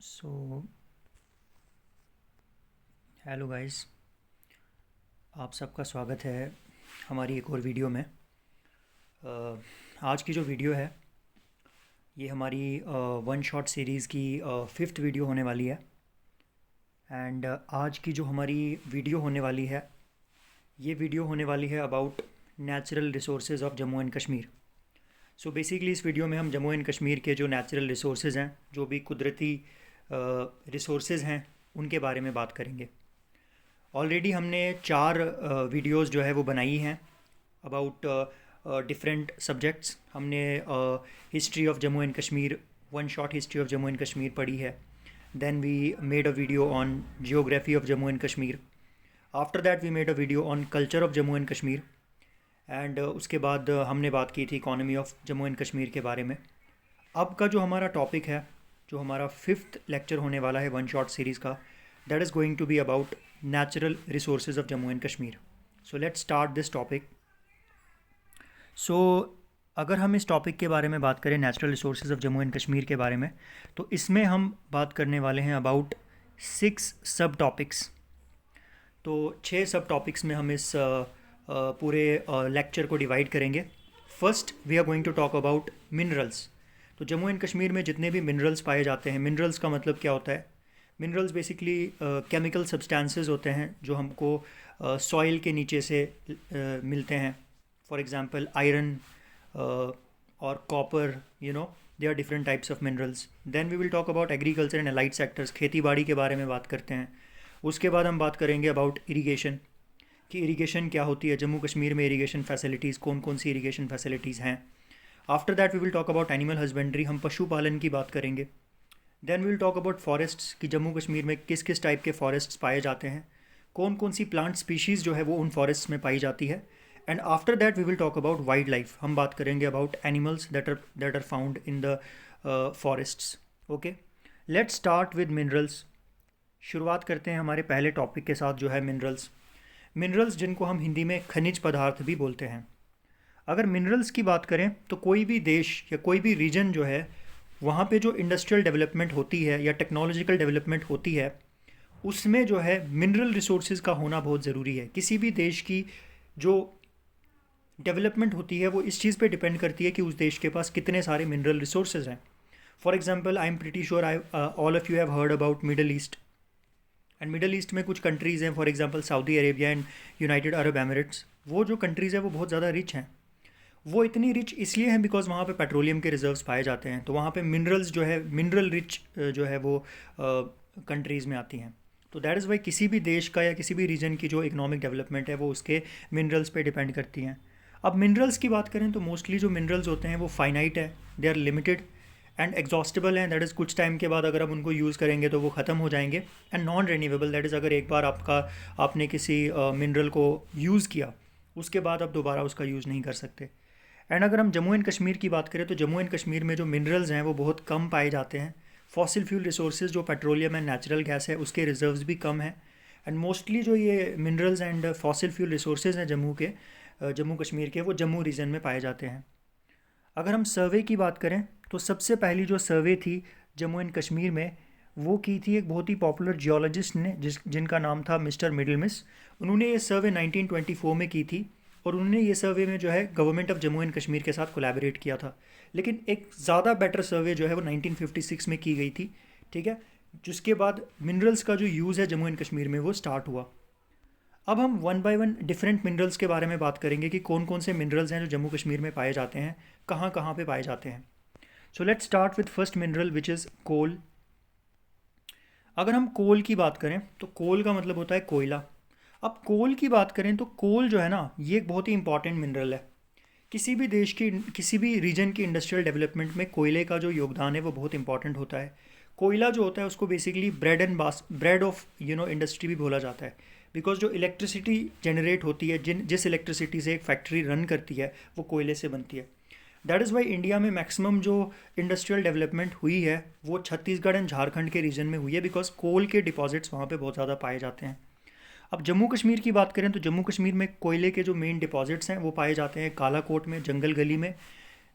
So hello guys, आप सबका स्वागत है हमारी एक और वीडियो में। आज की जो वीडियो है ये हमारी वन शॉट सीरीज़ की फिफ्थ वीडियो होने वाली है। एंड आज की जो हमारी वीडियो होने वाली है ये वीडियो होने वाली है about natural resources of Jammu and Kashmir. So basically इस वीडियो में हम जम्मू एंड कश्मीर के जो नेचुरल रिसोर्सेज हैं, जो भी कुदरती रिसोर्सेज हैं, उनके बारे में बात करेंगे। ऑलरेडी हमने 4 वीडियोस जो है वो बनाई हैं अबाउट डिफरेंट सब्जेक्ट्स। हमने history of Jammu and Kashmir, one shot history of Jammu and Kashmir पढ़ी है। Then we made a video on geography of Jammu and Kashmir. After that we made a video on culture of Jammu and Kashmir. And उसके बाद हमने बात की थी economy of Jammu and Kashmir के बारे में। अब का जो हमारा टॉपिक है, जो हमारा फिफ्थ लेक्चर होने वाला है वन शॉट सीरीज़ का, that is going to be about natural resources of Jammu and Kashmir. So let's start this topic. So अगर हम इस टॉपिक के बारे में बात करें, natural resources of Jammu and Kashmir के बारे में, तो इसमें हम बात करने वाले हैं अबाउट 6 सब टॉपिक्स। तो 6 सब टॉपिक्स में हम इस पूरे लेक्चर को डिवाइड करेंगे। First we are going to talk about minerals. तो जम्मू एंड कश्मीर में जितने भी मिनरल्स पाए जाते हैं, मिनरल्स का मतलब क्या होता है? मिनरल्स बेसिकली केमिकल सब्सटेंसेस होते हैं जो हमको सॉइल के नीचे से मिलते हैं। फॉर एग्जांपल आयरन और copper, they are different types of minerals. Then we will talk about agriculture and allied sectors, खेती बाड़ी के बारे में बात करते हैं। उसके बाद हम बात करेंगे अबाउट इरीगेशन, कि इरीगेशन क्या होती है, जम्मू कश्मीर में इरीगेशन फैसिलिटीज़ कौन कौन सी इरीगेशन फैसिलिटीज़ हैं। After that we will talk about animal husbandry, हम पशुपालन की बात करेंगे। Then will talk about forests, कि जम्मू कश्मीर में किस किस टाइप के फॉरेस्ट्स पाए जाते हैं, कौन कौन सी प्लांट स्पीशीज़ जो है वो उन फॉरेस्ट्स में पाई जाती है। And after that we will talk about wild life, हम बात करेंगे about animals that are found in the forests. Okay, let's start with minerals. शुरुआत करते हैं हमारे पहले टॉपिक के साथ, जो है मिनरल्स। मिनरल्स जिनको हम हिंदी में खनिज पदार्थ भी बोलते हैं। अगर मिनरल्स की बात करें तो कोई भी देश या कोई भी रीजन जो है, वहाँ पे जो इंडस्ट्रियल डेवलपमेंट होती है या टेक्नोलॉजिकल डेवलपमेंट होती है, उसमें जो है मिनरल रिसोर्सेज का होना बहुत ज़रूरी है। किसी भी देश की जो डेवलपमेंट होती है वो इस चीज़ पे डिपेंड करती है कि उस देश के पास कितने सारे मिनरल रिसोर्सेज हैं। For example, I am pretty sure I all of you have heard about middle east. And middle east में कुछ कंट्रीज़ हैं, for example Saudi Arabia and United Arab Emirates. वो जो कंट्रीज़ हैं वो बहुत ज़्यादा रिच हैं। वो इतनी रिच इसलिए हैं बिकॉज वहाँ पे पेट्रोलियम के रिजर्व्स पाए जाते हैं। तो वहाँ पे मिनरल्स जो है, मिनरल रिच जो है वो कंट्रीज़ में आती हैं। तो दैट इज़ वाई किसी भी देश का या किसी भी रीजन की जो इकोनॉमिक डेवलपमेंट है वो उसके मिनरल्स पे डिपेंड करती हैं। अब मिनरल्स की बात करें तो मोस्टली जो मिनरल्स होते हैं वो फाइनाइट है, they are limited and exhaustible हैं। दैट इज़ कुछ टाइम के बाद अगर आप उनको यूज़ करेंगे तो वो ख़त्म हो जाएंगे। And non renewable, that is अगर एक बार आपने किसी मिनरल को यूज़ किया, उसके बाद आप दोबारा उसका यूज़ नहीं कर सकते। एंड अगर हम जम्मू एंड कश्मीर की बात करें तो जम्मू एंड कश्मीर में जो मिनरल्स हैं वो बहुत कम पाए जाते हैं। फॉसिल फ्यूल रिसोर्सेज जो पेट्रोलियम एंड नेचुरल गैस है उसके रिजर्व्स भी कम हैं। एंड मोस्टली जो ये minerals and fossil fuel resources हैं जम्मू कश्मीर के, वो जम्मू रीजन में पाए जाते हैं। अगर हम सर्वे की बात करें तो सबसे पहली जो सर्वे थी जम्मू एंड कश्मीर में, वो की थी एक बहुत ही पॉपुलर जियोलॉजिस्ट ने जिनका नाम था मिस्टर मिडलमिस। उन्होंने ये सर्वे 1924 में की थी और उन्होंने ये सर्वे में जो है government of Jammu and Kashmir के साथ कोलैबोरेट किया था। लेकिन एक ज़्यादा बेटर सर्वे जो है वो 1956 में की गई थी, ठीक है, जिसके बाद मिनरल्स का जो यूज़ है जम्मू एंड कश्मीर में वो स्टार्ट हुआ। अब हम one by one different minerals के बारे में बात करेंगे कि कौन कौन से मिनरल्स हैं जो जम्मू कश्मीर में पाए जाते हैं, कहाँ कहाँ पे पाए जाते हैं। So let's start with first mineral which is coal. अगर हम कोल की बात करें तो कोल का मतलब होता है कोयला। अब कोल की बात करें तो कोल जो है ना, ये एक बहुत ही इंपॉर्टेंट मिनरल है। किसी भी देश की, किसी भी रीजन की इंडस्ट्रियल डेवलपमेंट में कोयले का जो योगदान है वो बहुत इंपॉर्टेंट होता है। कोयला जो होता है उसको बेसिकली ब्रेड ऑफ इंडस्ट्री भी बोला जाता है। बिकॉज जो इलेक्ट्रिसिटी जनरेट होती है, जिस इलेक्ट्रिसिटी से एक फैक्ट्री रन करती है, वो कोयले से बनती है। दैट इज़ वाई इंडिया में मैक्सिमम जो इंडस्ट्रियल डेवलपमेंट हुई है वो छत्तीसगढ़ एंड झारखंड के रीजन में हुई है, बिकॉज कोल के डिपॉजिट्स वहाँ पे बहुत ज़्यादा पाए जाते हैं। अब जम्मू कश्मीर की बात करें तो जम्मू कश्मीर में कोयले के जो मेन डिपॉजिट्स हैं वो पाए जाते हैं कालाकोट में, जंगल गली में,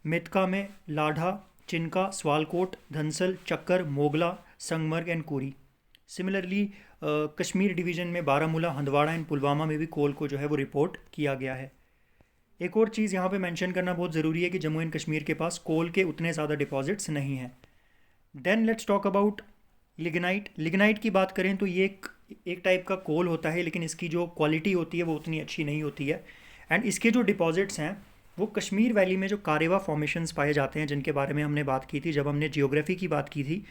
मेतका में, लाढ़ा, चिनका, Swalkot, Dhansal, Chakkar, Mogla, Sangmarg and Kori. Similarly Kashmir division में बारामूला, हंदवाड़ा एंड पुलवामा में भी कोल को जो है वो रिपोर्ट किया गया है। एक और चीज़ यहाँ पे मेंशन करना बहुत ज़रूरी है कि जम्मू एंड कश्मीर के पास कोल के उतने ज़्यादा डिपॉजिट्स नहीं हैं। Then let's talk about lignite. Lignite की बात करें तो ये एक टाइप का कोल होता है, लेकिन इसकी जो क्वालिटी होती है वो उतनी अच्छी नहीं होती है। एंड इसके जो डिपॉजिट्स हैं वो कश्मीर वैली में जो कारेवा फॉर्मेशंस पाए जाते हैं, जिनके बारे में हमने बात की थी जब हमने जियोग्राफी की बात की थी।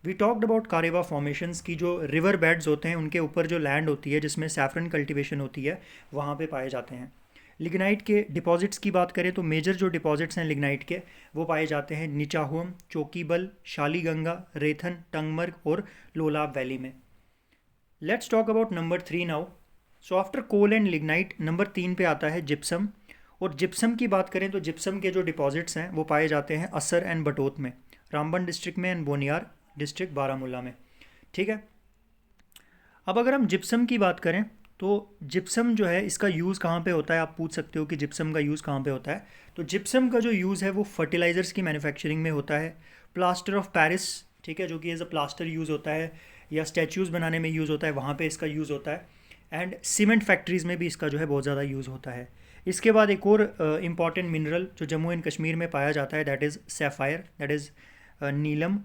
We talked about Karewa formations की जो रिवर बेड्स होते हैं उनके ऊपर जो लैंड होती है जिसमें सैफरन कल्टीवेशन होती है, वहाँ पे पाए जाते हैं। लिग्नाइट के डिपॉजिट्स की बात करें तो मेजर जो डिपॉजिट्स हैं लिग्नाइट के वो पाए जाते हैं निचाहुम, चौकीबल, शालीगंगा, रेथन, टंगमर्ग और लोलाब वैली में। Let's talk about number 3 now. So after coal and lignite number 3 पे आता है जिप्सम। और जिप्सम की बात करें तो जिप्सम के जो डिपॉजिट्स हैं वो पाए जाते हैं असर एंड बटोत में, रामबन डिस्ट्रिक्ट में एंड बोनियार डिस्ट्रिक्ट बारामूला में। ठीक है, अब अगर हम जिप्सम की बात करें तो जिप्सम जो है इसका यूज़ कहाँ पे होता है, आप पूछ सकते हो कि जिप्सम का यूज़ कहाँ पे होता है। तो जिप्सम का जो यूज़ है वो फर्टिलाइज़र्स की मैन्युफैक्चरिंग में होता है, प्लास्टर ऑफ पेरिस, ठीक है, जो कि एज अ प्लास्टर यूज़ होता है, या स्टैचूज़ बनाने में यूज़ होता है, वहाँ पे इसका यूज़ होता है। एंड सीमेंट फैक्ट्रीज़ में भी इसका जो है बहुत ज़्यादा यूज़ होता है। इसके बाद एक और इम्पॉर्टेंट मिनरल जो जम्मू एंड कश्मीर में पाया जाता है that is sapphire, that is Neelam.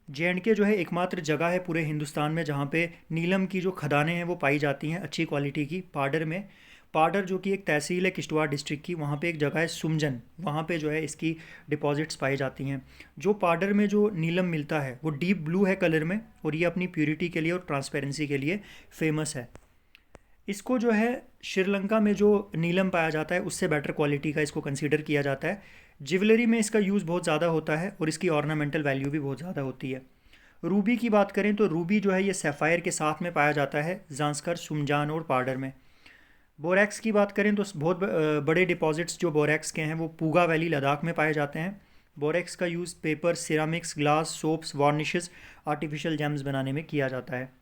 J&K जो है एकमात्र जगह है पूरे हिंदुस्तान में जहाँ पे नीलम की जो खदानें हैं वो पाई जाती हैं अच्छी क्वालिटी की। पाडर में, पाडर जो कि एक तहसील है किश्तवाड़ डिस्ट्रिक्ट की, वहाँ पे एक जगह है सुमजन, वहाँ पे जो है इसकी डिपॉजिट्स पाई जाती हैं। जो पाडर में जो नीलम मिलता है वो डीप ब्लू है कलर में, और ये अपनी प्योरिटी के लिए और ट्रांसपेरेंसी के लिए फेमस है। इसको जो है श्रीलंका में जो नीलम पाया जाता है उससे बेटर क्वालिटी का इसको कंसीडर किया जाता है। ज्वेलरी में इसका यूज़ बहुत ज़्यादा होता है और इसकी ऑर्नामेंटल वैल्यू भी बहुत ज़्यादा होती है। रूबी की बात करें तो रूबी जो है ये सैफायर के साथ में पाया जाता है जांस्कर, सुमजान और पाडर में। बोरैक्स की बात करें तो बहुत बड़े डिपॉजिट्स जो बोरैक्स के हैं वो पूगा वैली लद्दाख में पाए जाते हैं। बोरैक्स का use paper, ceramics, glass, soaps, varnishes, artificial James बनाने में किया जाता है।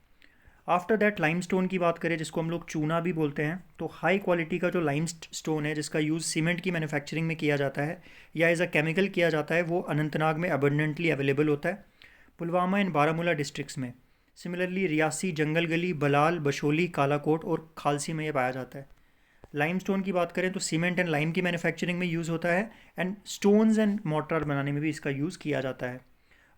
आफ्टर दैट लाइमस्टोन की बात करें जिसको हम लोग चूना भी बोलते हैं, तो हाई क्वालिटी का जो लाइमस्टोन है जिसका यूज़ सीमेंट की मैन्युफैक्चरिंग में किया जाता है या एज अ केमिकल किया जाता है, वो अनंतनाग में अबंडेंटली अवेलेबल होता है, पुलवामा एंड बारामूला डिस्ट्रिक्ट्स में। सिमिलरली रियासी, जंगल गली, बलाल, बशोली, कालाकोट और खालसी में ये पाया जाता है। लाइमस्टोन की बात करें तो सीमेंट एंड लाइम की मैन्युफैक्चरिंग में यूज़ होता है, एंड स्टोन्स एंड मोर्टार बनाने में भी इसका यूज़ किया जाता है।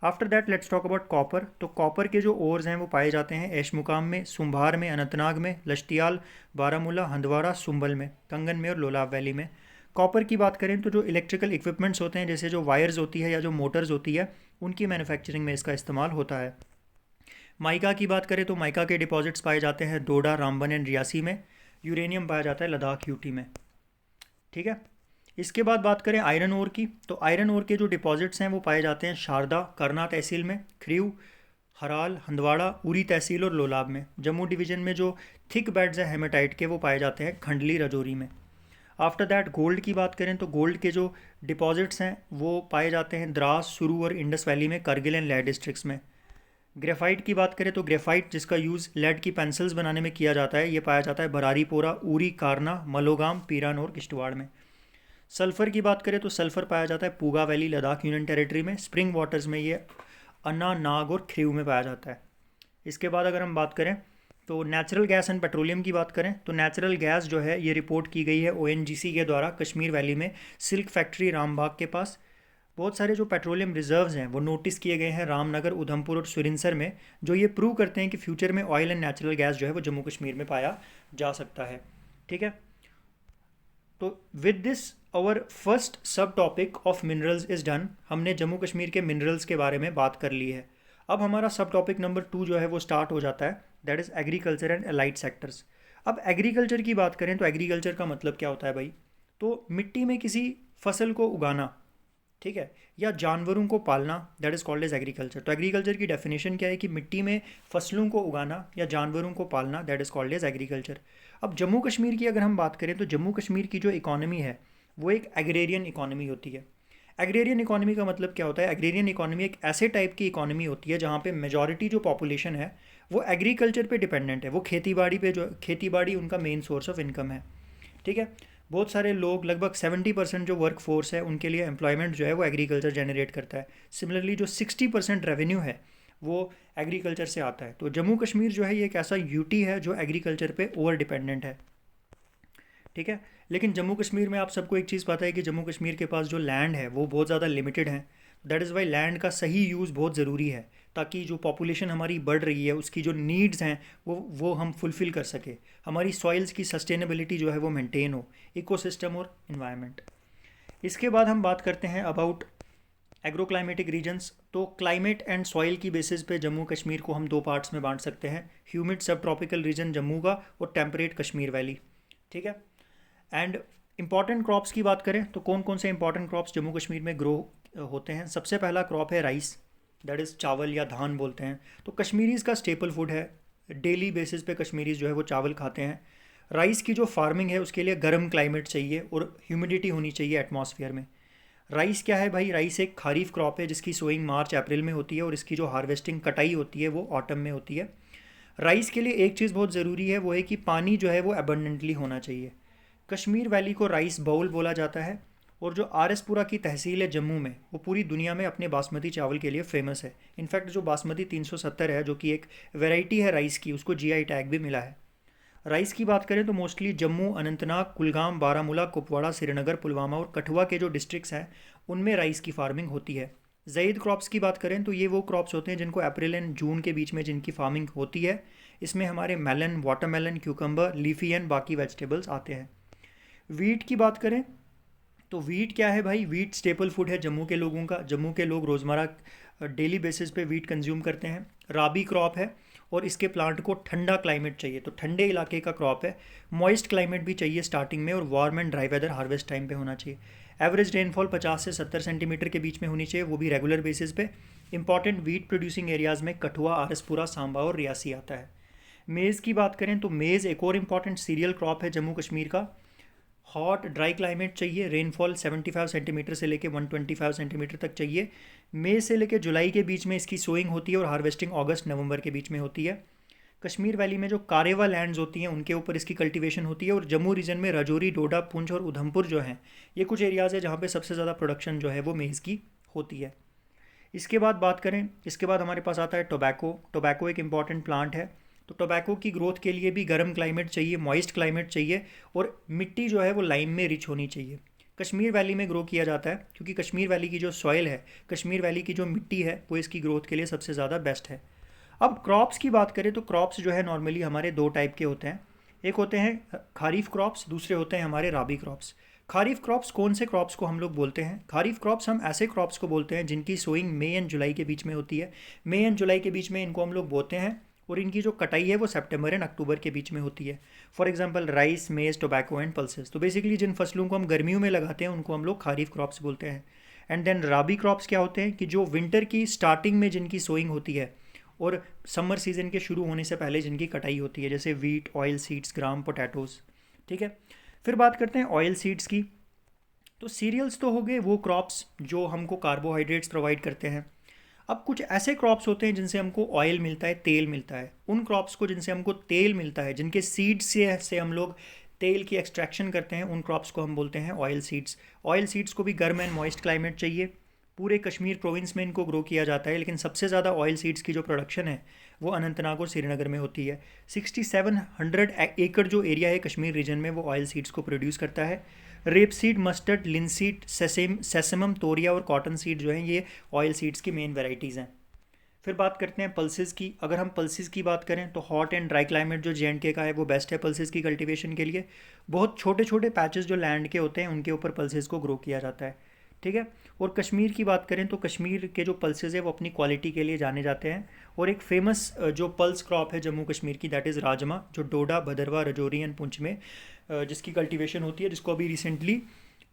After that let's talk about copper. तो कॉपर के जो ओर्स हैं वो पाए जाते हैं ऐशमुकाम में, सुम्भार में, अनंतनाग में, लश्तियाल, बारामूला, हंदवाड़ा, सुंबल में, कंगन में और लोलाब वैली में। कॉपर की बात करें तो जो इलेक्ट्रिकल इक्विपमेंट्स होते हैं जैसे जो वायर्स होती है या जो मोटर्स होती है उनकी मैन्युफैक्चरिंग में इसका इस्तेमाल होता है। माइका की बात करें तो माइका के डिपॉजिट्स पाए जाते हैं डोडा, रामबन एंड रियासी में। यूरेनियम पाया जाता है लद्दाख, यूटी में। ठीक है, इसके बाद बात करें आयरन ओर की, तो आयरन ओर के जो डिपॉजिट्स हैं वो पाए जाते हैं शारदा, करना तहसील में, खरीव, हराल, हंदवाड़ा, उरी तहसील और लोलाब में। जम्मू डिवीज़न में जो थिक बेड्स हैं हेमेटाइट के वो पाए जाते हैं खंडली, रजौरी में। आफ्टर दैट गोल्ड की बात करें तो गोल्ड के जो डिपॉजिट्स हैं वो पाए जाते हैं द्रास, सुरू और इंडस वैली में, करगिल एंड लेह डिस्ट्रिक्ट्स में। ग्रेफाइट की बात करें तो ग्रेफाइट जिसका यूज़ लेड की पेंसिल्स बनाने में किया जाता है ये पाया जाता है बरारीपोरा, उरी, कारना, मलोगाम, पीरान और किश्तवाड़ में। सल्फ़र की बात करें तो सल्फ़र पाया जाता है Puga valley, Ladakh union territory में। स्प्रिंग वाटर्स में ये अन्ना, नाग और खरीव में पाया जाता है। इसके बाद अगर हम बात करें तो नेचुरल गैस एंड पेट्रोलियम की बात करें तो नेचुरल गैस जो है ये रिपोर्ट की गई है ONGC के द्वारा कश्मीर वैली में सिल्क फैक्ट्री रामबाग के पास। बहुत सारे जो पेट्रोलियम रिजर्व्स हैं वो नोटिस किए गए हैं रामनगर, उधमपुर और सुरिनसर में, जो ये प्रूव करते हैं कि फ्यूचर में ऑयल एंड नेचुरल गैस जो है वो जम्मू कश्मीर में पाया जा सकता है। ठीक है, तो विद दिस आवर फर्स्ट सब topic of minerals is done. हमने जम्मू कश्मीर के मिनरल्स के बारे में बात कर ली है। अब हमारा सब टॉपिक नंबर 2 जो है वो स्टार्ट हो जाता है, that is agriculture and allied sectors. अब एग्रीकल्चर की बात करें तो एग्रीकल्चर का मतलब क्या होता है भाई, तो मिट्टी में किसी फसल को उगाना, ठीक है, या जानवरों को पालना, that is called as agriculture. तो एग्रीकल्चर की डेफिनेशन क्या है कि मिट्टी में फसलों को उगाना या जानवरों को पालना, that is called as agriculture. अब जम्मू कश्मीर की अगर हम बात करें तो जम्मू कश्मीर की जो इकॉनमी है वो एक एग्रेरियन इकॉनमी होती है। एग्रेरियन इकॉनमी का मतलब क्या होता है, एग्रेरियन इकॉनमी एक ऐसे टाइप की इकॉनमी होती है जहाँ पे मेजॉरिटी जो पॉपुलेशन है वो एग्रीकल्चर पे डिपेंडेंट है, वो खेती बाड़ी पे, जो खेती बाड़ी उनका मेन सोर्स ऑफ इनकम है। ठीक है, बहुत सारे लोग, लगभग 70% जो वर्क फोर्स है उनके लिए एम्प्लॉयमेंट जो है वो एग्रीकल्चर जनरेट करता है। सिमिलरली जो 60% रेवेन्यू है वो एग्रीकल्चर से आता है। तो जम्मू कश्मीर जो है ये एक ऐसा यूटी है जो एग्रीकल्चर पे ओवर डिपेंडेंट है, ठीक है। लेकिन जम्मू कश्मीर में आप सबको एक चीज़ पता है कि जम्मू कश्मीर के पास जो लैंड है वो बहुत ज़्यादा लिमिटेड है। दैट इज़ वाई लैंड का सही यूज़ बहुत ज़रूरी है, ताकि जो पॉपुलेशन हमारी बढ़ रही है उसकी जो नीड्स हैं वो हम फुलफ़िल कर सके, हमारी सॉइल्स की सस्टेनेबिलिटी जो है वो मेंटेन हो, इकोसिस्टम और इन्वायरमेंट। इसके बाद हम बात करते हैं अबाउट एग्रो क्लाइमेटिक रीजन्स। तो क्लाइमेट एंड सॉइल की बेसिस पे जम्मू कश्मीर को हम दो पार्ट्स में बांट सकते हैं, ह्यूमिड सब ट्रॉपिकल रीजन जम्मू का और टेम्परेट कश्मीर वैली, ठीक है। एंड इंपॉर्टेंट क्रॉप्स की बात करें तो कौन कौन से इंपॉर्टेंट क्रॉप्स जम्मू कश्मीर में ग्रो होते हैं। सबसे पहला क्रॉप है राइस, दैट इज़ चावल या धान बोलते हैं। तो कश्मीरीज़ का स्टेपल फूड है, डेली बेसिस पे कश्मीरीज़ जो है वो चावल खाते हैं। राइस की जो फार्मिंग है उसके लिए गर्म क्लाइमेट चाहिए और ह्यूमिडिटी होनी चाहिए एटमॉस्फेयर में। राइस क्या है भाई, राइस एक खरीफ क्रॉप है जिसकी सोइंग मार्च अप्रैल में होती है और इसकी जो हार्वेस्टिंग कटाई होती है वो ऑटम में होती है। राइस के लिए एक चीज़ बहुत ज़रूरी है, वो है कि पानी जो है वो एबंडेंटली होना चाहिए। कश्मीर वैली को राइस बाउल बोला जाता है, और जो आरएसपुरा की तहसील है जम्मू में वो पूरी दुनिया में अपने बासमती चावल के लिए फेमस है। इनफैक्ट जो बासमती 370 है जो कि एक वैरायटी है राइस की, उसको जीआई टैग भी मिला है। राइस की बात करें तो मोस्टली जम्मू, अनंतनाग, कुलगाम, बारामूला, कुपवाड़ा, श्रीनगर, पुलवामा और कठुआ के जो डिस्ट्रिक्ट्स हैं उनमें राइस की फार्मिंग होती है। ज़ैद क्रॉप्स की बात करें तो ये वो क्रॉप्स होते हैं जिनको अप्रैल एंड जून के बीच में जिनकी फार्मिंग होती है। इसमें हमारे melon, watermelon, cucumber, leafy and बाकी वेजिटेबल्स आते हैं। वीट की बात करें तो वीट क्या है भाई, वीट स्टेपल फूड है जम्मू के लोगों का। जम्मू के लोग रोज़मर्रा डेली बेसिस पे वीट कंज्यूम करते हैं। राबी क्रॉप है और इसके प्लांट को ठंडा क्लाइमेट चाहिए, तो ठंडे इलाके का क्रॉप है। मॉइस्ट क्लाइमेट भी चाहिए स्टार्टिंग में, और warm and dry weather harvest time पे होना चाहिए। एवरेज रेनफॉल 50 से 70 सेंटीमीटर के बीच में होनी चाहिए, वो भी रेगुलर बेसिस पे। इंपॉर्टेंट वीट प्रोड्यूसिंग एरियाज़ में कठुआ, आरसपुरा, सांबा और रियासी आता है। मेज़ की बात करें तो मेज़ एक और इम्पॉर्टेंट सीरियल क्रॉप है जम्मू कश्मीर का। हॉट ड्राई क्लाइमेट चाहिए, रेनफॉल 75 सेंटीमीटर से लेके 125 सेंटीमीटर तक चाहिए। मई से लेके जुलाई के बीच में इसकी सोइंग होती है और हार्वेस्टिंग अगस्त नवंबर के बीच में होती है। कश्मीर वैली में जो कारेवा लैंड्स होती हैं उनके ऊपर इसकी कल्टीवेशन होती है, और जम्मू रीजन में राजौरी, डोडा, पुंछ और उधमपुर जो हैं ये कुछ एरियाज़ है जहाँ पे सबसे ज़्यादा प्रोडक्शन जो है वो मेज़ की होती है। इसके बाद बात करें, इसके बाद हमारे पास आता है टोबैको। टोबैको एक इम्पॉर्टेंट प्लांट है। तो टोबैको की ग्रोथ के लिए भी गर्म क्लाइमेट चाहिए, मॉइस्ट क्लाइमेट चाहिए, और मिट्टी जो है वो लाइम में रिच होनी चाहिए। कश्मीर वैली में ग्रो किया जाता है क्योंकि कश्मीर वैली की जो सॉइल है, कश्मीर वैली की जो मिट्टी है वो इसकी ग्रोथ के लिए सबसे ज़्यादा बेस्ट है। अब क्रॉप्स की बात करें तो क्रॉप्स जो है नॉर्मली हमारे दो टाइप के होते हैं। एक होते हैं खारीफ क्रॉप्स, दूसरे होते हैं हमारे राबी क्रॉप्स। खारीफ क्रॉप्स कौन से क्रॉप्स को हम लोग बोलते हैं? खारीफ क्रॉप्स हम ऐसे क्रॉप्स को बोलते हैं जिनकी सोइंग मई एंड जुलाई के बीच में होती है। मई एंड जुलाई के बीच में इनको हम लोग बोते हैं, और इनकी जो कटाई है वो सितंबर एंड अक्टूबर के बीच में होती है। फॉर एग्जांपल राइस, मेज, टोबैको एंड पल्सेस। तो बेसिकली जिन फसलों को हम गर्मियों में लगाते हैं उनको हम लोग खारीफ क्रॉप्स बोलते हैं। एंड देन राबी क्रॉप्स क्या होते हैं कि जो विंटर की स्टार्टिंग में जिनकी सोइंग होती है और समर सीजन के शुरू होने से पहले जिनकी कटाई होती है, जैसे वीट, ऑयल सीड्स, ग्राम, पोटैटोज़, ठीक है। फिर बात करते हैं ऑयल सीड्स की। तो सीरियल्स तो हो गए वो क्रॉप्स जो हमको कार्बोहाइड्रेट्स प्रोवाइड करते हैं। अब कुछ ऐसे क्रॉप्स होते हैं जिनसे हमको ऑयल मिलता है, तेल मिलता है। उन क्रॉप्स को जिनसे हमको तेल मिलता है, जिनके सीड्स से हम लोग तेल की एक्सट्रैक्शन करते हैं, उन क्रॉप्स को हम बोलते हैं ऑयल सीड्स। ऑयल सीड्स को भी गर्म एंड मॉइस्ट क्लाइमेट चाहिए। पूरे कश्मीर प्रोविंस में इनको ग्रो किया जाता है, लेकिन सबसे ज़्यादा ऑयल सीड्स की जो प्रोडक्शन है वो अनंतनाग और श्रीनगर में होती है। 6700 एकड़ जो एरिया है कश्मीर रीजन में वो ऑयल सीड्स को प्रोड्यूस करता है। रेप सीड, मस्टर्ड, लिनसीड, सेसेमम, तोरिया और कॉटन सीड जो हैं ये ऑयल सीड्स की मेन वेराइटीज़ हैं। फिर बात करते हैं पल्सेस की। अगर हम पल्सेस की बात करें तो हॉट एंड ड्राई क्लाइमेट जो जे का है वो बेस्ट है पल्सेस की कल्टीवेशन के लिए। बहुत छोटे छोटे पैचेस जो लैंड के होते हैं उनके ऊपर पल्सेस को ग्रो किया जाता है, ठीक है। और कश्मीर की बात करें तो कश्मीर के जो पल्सेस है वो अपनी क्वालिटी के लिए जाने जाते हैं। और एक फेमस जो पल्स क्रॉप है जम्मू कश्मीर की, दैट इज़ राजमा, जो डोडा, भदरवा, राजौरी एंड पुंछ में जिसकी कल्टीवेशन होती है, जिसको अभी रिसेंटली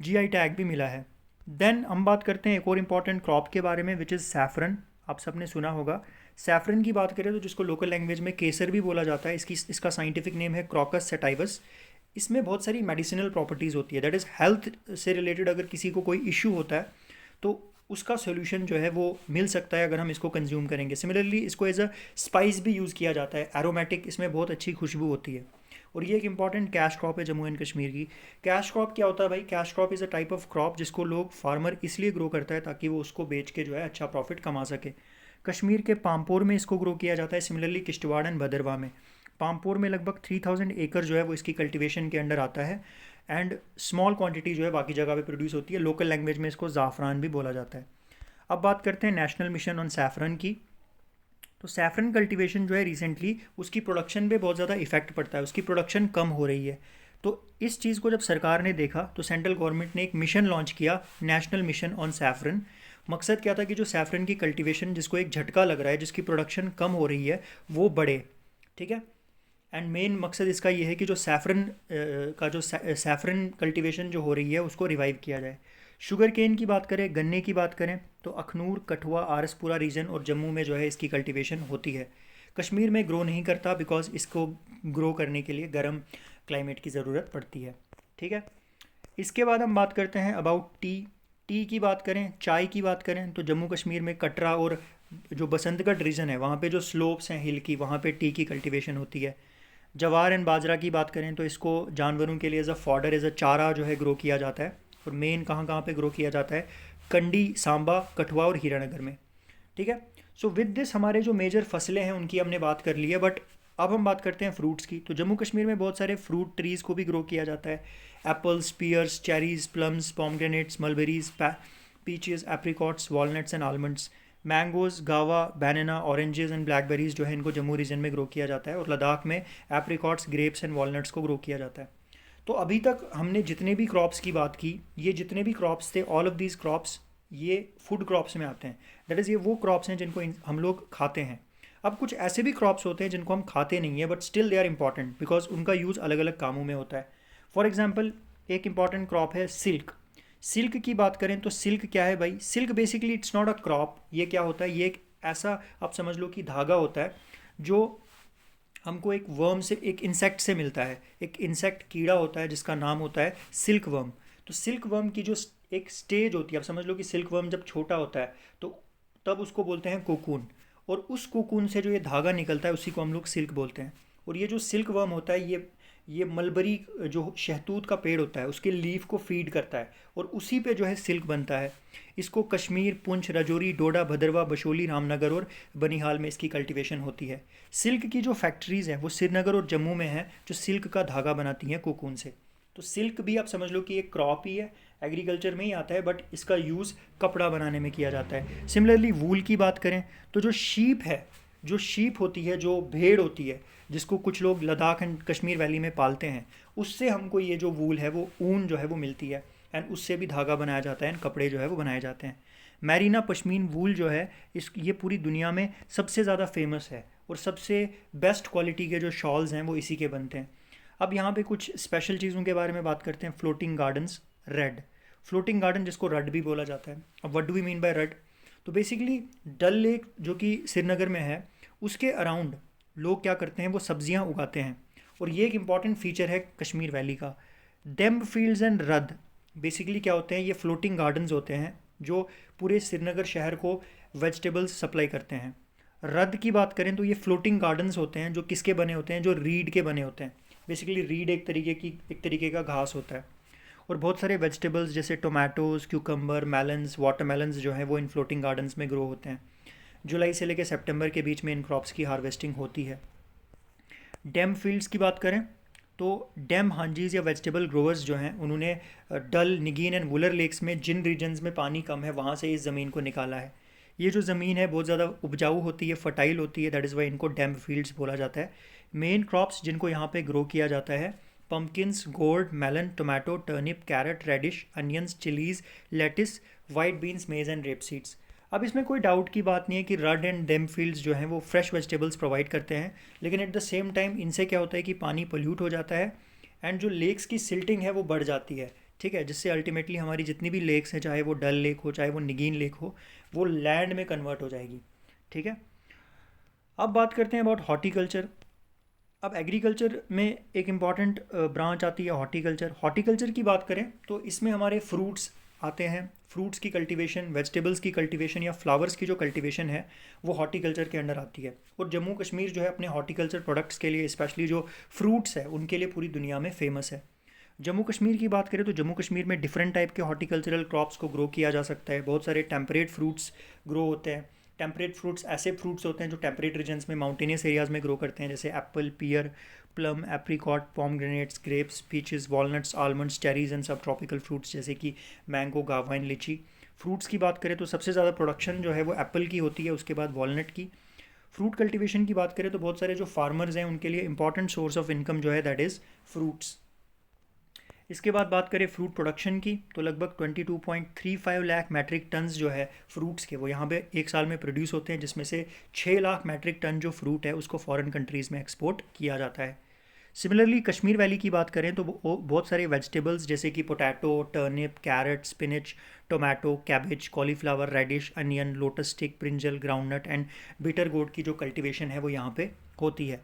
जीआई टैग भी मिला है। देन हम बात करते हैं एक और इम्पॉर्टेंट क्रॉप के बारे में, विच इज़ सैफरन। आप सब ने सुना होगा। सैफरन की बात करें तो जिसको लोकल लैंग्वेज में केसर भी बोला जाता है, इसका साइंटिफिक नेम है क्रॉकस सेटाइवस। इसमें बहुत सारी मेडिसिनल प्रॉपर्टीज़ होती है, दैट इज़ हेल्थ से रिलेटेड अगर किसी को कोई इशू होता है तो उसका सोल्यूशन जो है वो मिल सकता है अगर हम इसको कंज्यूम करेंगे। सिमिलरली इसको एज अ स्पाइस भी यूज़ किया जाता है, एरोमेटिक, इसमें बहुत अच्छी खुशबू होती है। और ये एक इंपॉर्टेंट कैश क्रॉप है जम्मू एंड कश्मीर की। कैश क्रॉप क्या होता है भाई? Cash crop is a type of crop जिसको लोग फार्मर इसलिए ग्रो करता है ताकि वो उसको बेच के जो है अच्छा प्रॉफिट कमा सके। कश्मीर के पामपोर में इसको ग्रो किया जाता है, सिमिलरली किश्तवाड़ एंड भदरवाह में। पामपोर में लगभग 3000 एकड़ जो है वो इसकी कल्टीवेशन के अंडर आता है, एंड स्मॉल क्वांटिटी जो है बाकी जगह पे प्रोड्यूस होती है। लोकल लैंग्वेज में इसको ज़ाफ़रान भी बोला जाता है। अब बात करते हैं नेशनल मिशन ऑन सैफरन की। तो सैफरन कल्टीवेशन जो है रिसेंटली उसकी प्रोडक्शन पे बहुत ज़्यादा इफेक्ट पड़ता है, उसकी प्रोडक्शन कम हो रही है। तो इस चीज़ को जब सरकार ने देखा तो सेंट्रल गवर्नमेंट ने एक मिशन लॉन्च किया, नेशनल मिशन ऑन सैफरन। मकसद क्या था कि जो सैफरन की कल्टीवेशन जिसको एक झटका लग रहा है, जिसकी प्रोडक्शन कम हो रही है, वो बढ़े। ठीक है। एंड मेन मकसद इसका ये है कि जो सैफरन कल्टीवेशन जो हो रही है उसको रिवाइव किया जाए। शुगर केन की बात करें, गन्ने की बात करें, तो अखनूर, कठुआ, आरसपुरा रीजन और जम्मू में जो है इसकी कल्टीवेशन होती है। कश्मीर में ग्रो नहीं करता बिकॉज इसको ग्रो करने के लिए गर्म क्लाइमेट की ज़रूरत पड़ती है। ठीक है। इसके बाद हम बात करते हैं अबाउट टी। टी की बात करें, चाय की बात करें, तो जम्मू कश्मीर में कटरा और जो बसंतगढ़ रीजन है वहाँ पे जो स्लोप्स हैं हिल की, वहाँ पे टी की कल्टीवेशन होती है। जवार एंड बाजरा की बात करें तो इसको जानवरों के लिए as a fodder, as a चारा जो है ग्रो किया जाता है। और मेन कहाँ कहाँ पे ग्रो किया जाता है? कंडी, सांबा, कठुआ और हीरानगर में। ठीक है। सो विद दिस हमारे जो मेजर फसलें हैं उनकी हमने बात कर ली है, बट अब हम बात करते हैं फ्रूट्स की। तो जम्मू कश्मीर में बहुत सारे फ्रूट ट्रीज़ को भी ग्रो किया जाता है। Apples, pears, cherries, plums, pomegranates, mulberries, peaches, apricots, walnuts and almonds. Mangoes, guava, banana, oranges and blackberries जो है इनको जम्मू रीजन में ग्रो किया जाता है। और लद्दाख में एप्रिकॉट्स, ग्रेप्स एंड वॉलनट्स को ग्रो किया जाता है। तो अभी तक हमने जितने भी क्रॉप्स की बात की, ये जितने भी क्रॉप्स थे, ऑल ऑफ दीज क्रॉप्स ये फूड क्रॉप्स में आते हैं। दैट इज़ ये वो क्रॉप्स हैं जिनको हम लोग खाते हैं। अब कुछ ऐसे भी क्रॉप्स होते हैं जिनको हम खाते नहीं हैं, but still they are important because उनका यूज़ अलग अलग कामों में होता है। फॉर एग्जाम्पल एक इंपॉर्टेंट क्रॉप है सिल्क। सिल्क की बात करें तो सिल्क क्या है भाई? Silk basically it's not a crop. ये क्या होता है? ये एक ऐसा, आप समझ लो कि धागा होता है जो हमको एक वर्म से, एक इंसेक्ट से मिलता है। एक इंसेक्ट कीड़ा होता है जिसका नाम होता है सिल्क वर्म। तो सिल्क वर्म की जो एक स्टेज होती है, आप समझ लो कि सिल्क वर्म जब छोटा होता है तो तब उसको बोलते हैं कोकून। और उस कोकून से जो ये धागा निकलता है उसी को हम लोग सिल्क बोलते हैं। और ये जो सिल्क वर्म होता है ये मलबरी जो शहतूत का पेड़ होता है उसके लीफ को फीड करता है और उसी पे जो है सिल्क बनता है। इसको कश्मीर, पुंछ, राजौरी, डोडा, भदरवा, बशोली, रामनगर और बनिहाल में इसकी कल्टीवेशन होती है। सिल्क की जो फैक्ट्रीज़ हैं वो श्रीनगर और जम्मू में हैं जो सिल्क का धागा बनाती हैं कोकून से। तो सिल्क भी आप समझ लो कि एक क्रॉप ही है, एग्रीकल्चर में ही आता है, बट इसका यूज़ कपड़ा बनाने में किया जाता है। सिमिलरली वूल की बात करें तो जो शीप है, जो शीप होती है, जो भेड़ होती है, जिसको कुछ लोग लद्दाख एंड कश्मीर वैली में पालते हैं, उससे हमको ये जो वूल है वो ऊन जो है वो मिलती है, एंड उससे भी धागा बनाया जाता है एंड कपड़े जो है वो बनाए जाते हैं। मैरीना पश्मीन वूल जो है ये पूरी दुनिया में सबसे ज़्यादा फेमस है और सबसे बेस्ट क्वालिटी के जो शॉल्स हैं वो इसी के बनते हैं। अब यहाँ पे कुछ स्पेशल चीज़ों के बारे में बात करते हैं। Floating gardens, red floating garden जिसको रड भी बोला जाता है। अब what do we mean by Rad? तो बेसिकली डल लेक जो कि श्रीनगर में है उसके अराउंड लोग क्या करते हैं, वो सब्जियां उगाते हैं। और ये एक इम्पॉर्टेंट फीचर है कश्मीर वैली का। डेम्ब फील्ड्स एंड रद बेसिकली क्या होते हैं? ये फ्लोटिंग गार्डन्स होते हैं जो पूरे श्रीनगर शहर को वेजिटेबल्स सप्लाई करते हैं। रद की बात करें तो ये फ्लोटिंग गार्डन्स होते हैं जो किसके बने होते हैं? जो रीड के बने होते हैं। बेसिकली रीड एक तरीके का घास होता है। और बहुत सारे वेजिटेबल्स जैसे टोमेटोज़, क्यूकम्बर, मेलन्स, वाटरमेलन्स जो हैं वो इन फ्लोटिंग गार्डन्स में ग्रो होते हैं। जुलाई से लेकर सितंबर के बीच में इन क्रॉप्स की हार्वेस्टिंग होती है। डैम फील्ड्स की बात करें तो डैम हांजीज या वेजिटेबल ग्रोवर्स जो हैं उन्होंने डल, निगीन एंड वुलर लेक्स में जिन रीजन्स में पानी कम है वहाँ से इस ज़मीन को निकाला है। ये जो ज़मीन है बहुत ज़्यादा उपजाऊ होती है, फर्टाइल होती है, दैट इज़ वाई इनको डैम फील्ड्स बोला जाता है। मेन क्रॉप्स जिनको यहाँ पे ग्रो किया जाता है pumpkins, gourd, melon, tomato, turnip, carrot, radish, onions, chillies, lettuce, white beans, maize and rape seeds. अब इसमें कोई डाउट की बात नहीं है कि रड एंड डेम फील्ड्स जो हैं वो फ्रेश वेजिटेबल्स प्रोवाइड करते हैं, लेकिन एट द सेम टाइम इनसे क्या होता है कि पानी पोल्यूट हो जाता है एंड जो लेक्स की सिल्टिंग है वो बढ़ जाती है। ठीक है, जिससे अल्टीमेटली हमारी जितनी भी लेक्स हैं, चाहे वो डल लेक हो, चाहे वो निगीन लेक हो, वो लैंड में कन्वर्ट हो जाएगी। ठीक है। अब बात करते हैं अबाउट हॉर्टिकल्चर। अब एग्रीकल्चर में एक इम्पॉर्टेंट ब्रांच आती है हॉर्टिकल्चर। हॉर्टिकल्चर की बात करें तो इसमें हमारे फ्रूट्स आते हैं फ्रूट्स की कल्टीवेशन, वेजिटेबल्स की कल्टीवेशन या फ्लावर्स की जो कल्टीवेशन है वो हॉर्टिकल्चर के अंडर आती है। और जम्मू कश्मीर जो है अपने हॉर्टिकल्चर प्रोडक्ट्स के लिए, स्पेशली जो फ्रूट्स है उनके लिए पूरी दुनिया में फेमस है। जम्मू कश्मीर की बात करें तो जम्मू कश्मीर में डिफरेंट टाइप के हॉर्टिकल्चरल क्रॉप्स को ग्रो किया जा सकता है। बहुत सारे टेम्परेट फ्रूट्स ग्रो होते हैं। टेम्परेट फ्रूट्स ऐसे फ्रूट्स होते हैं जो टेम्परेट रीजन्स में, माउंटेनियस एरियाज़ में ग्रो करते हैं, जैसे apple, pear, plum, apricot, pomegranates, grapes, peaches, walnuts, almonds, cherries and subtropical fruits जैसे कि मैंगो, गावाइन, लीची। फ्रूट्स की बात करें तो सबसे ज़्यादा प्रोडक्शन जो है वो एप्पल की होती है, उसके बाद वॉलनट की। फ्रूट कल्टीवेशन की बात करें तो बहुत सारे जो फार्मर्स हैं उनके लिए इंपॉर्टेंट सोर्स ऑफ इनकम जो है दैट इज़ फ्रूट्स। इसके बाद बात करें फ्रूट प्रोडक्शन की तो लगभग 22.35 लाख मैट्रिक टन्स जो है फ्रूट्स के वो यहाँ पे एक साल में प्रोड्यूस होते हैं, जिसमें से 6 लाख मैट्रिक टन जो फ्रूट है उसको फॉरेन कंट्रीज़ में एक्सपोर्ट किया जाता है। सिमिलरली कश्मीर वैली की बात करें तो बहुत सारे वेजिटेबल्स जैसे कि potato, turnip, carrot, spinach, tomato, cabbage, cauliflower, radish, onion, lotus stick, brinjal, groundnut and bitter gourd की जो कल्टीवेशन है वो यहाँ पे होती है।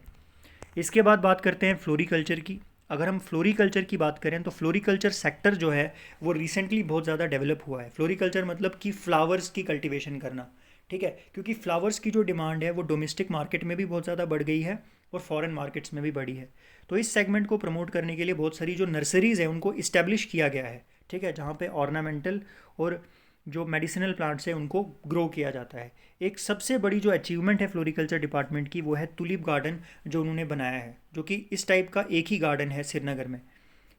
इसके बाद बात करते हैं फ्लोरीकल्चर की। अगर हम फ्लोरीकल्चर की बात करें तो फ्लोरीकल्चर सेक्टर जो है वो रिसेंटली बहुत ज़्यादा डेवलप हुआ है। फ्लोरीकल्चर मतलब कि फ्लावर्स की कल्टीवेशन करना, ठीक है, क्योंकि फ्लावर्स की जो डिमांड है वो डोमेस्टिक मार्केट में भी बहुत ज़्यादा बढ़ गई है और फॉरेन मार्केट्स में भी बढ़ी है। तो इस सेगमेंट को प्रमोट करने के लिए बहुत सारी जो नर्सरीज़ हैं उनको इस्टेब्लिश किया गया है, ठीक है, जहाँ पे ऑर्नामेंटल और जो मेडिसिनल प्लांट्स हैं उनको ग्रो किया जाता है। एक सबसे बड़ी जो अचीवमेंट है फ्लोरिकल्चर डिपार्टमेंट की वो है टुलिप गार्डन जो उन्होंने बनाया है, जो कि इस टाइप का एक ही गार्डन है श्रीनगर में।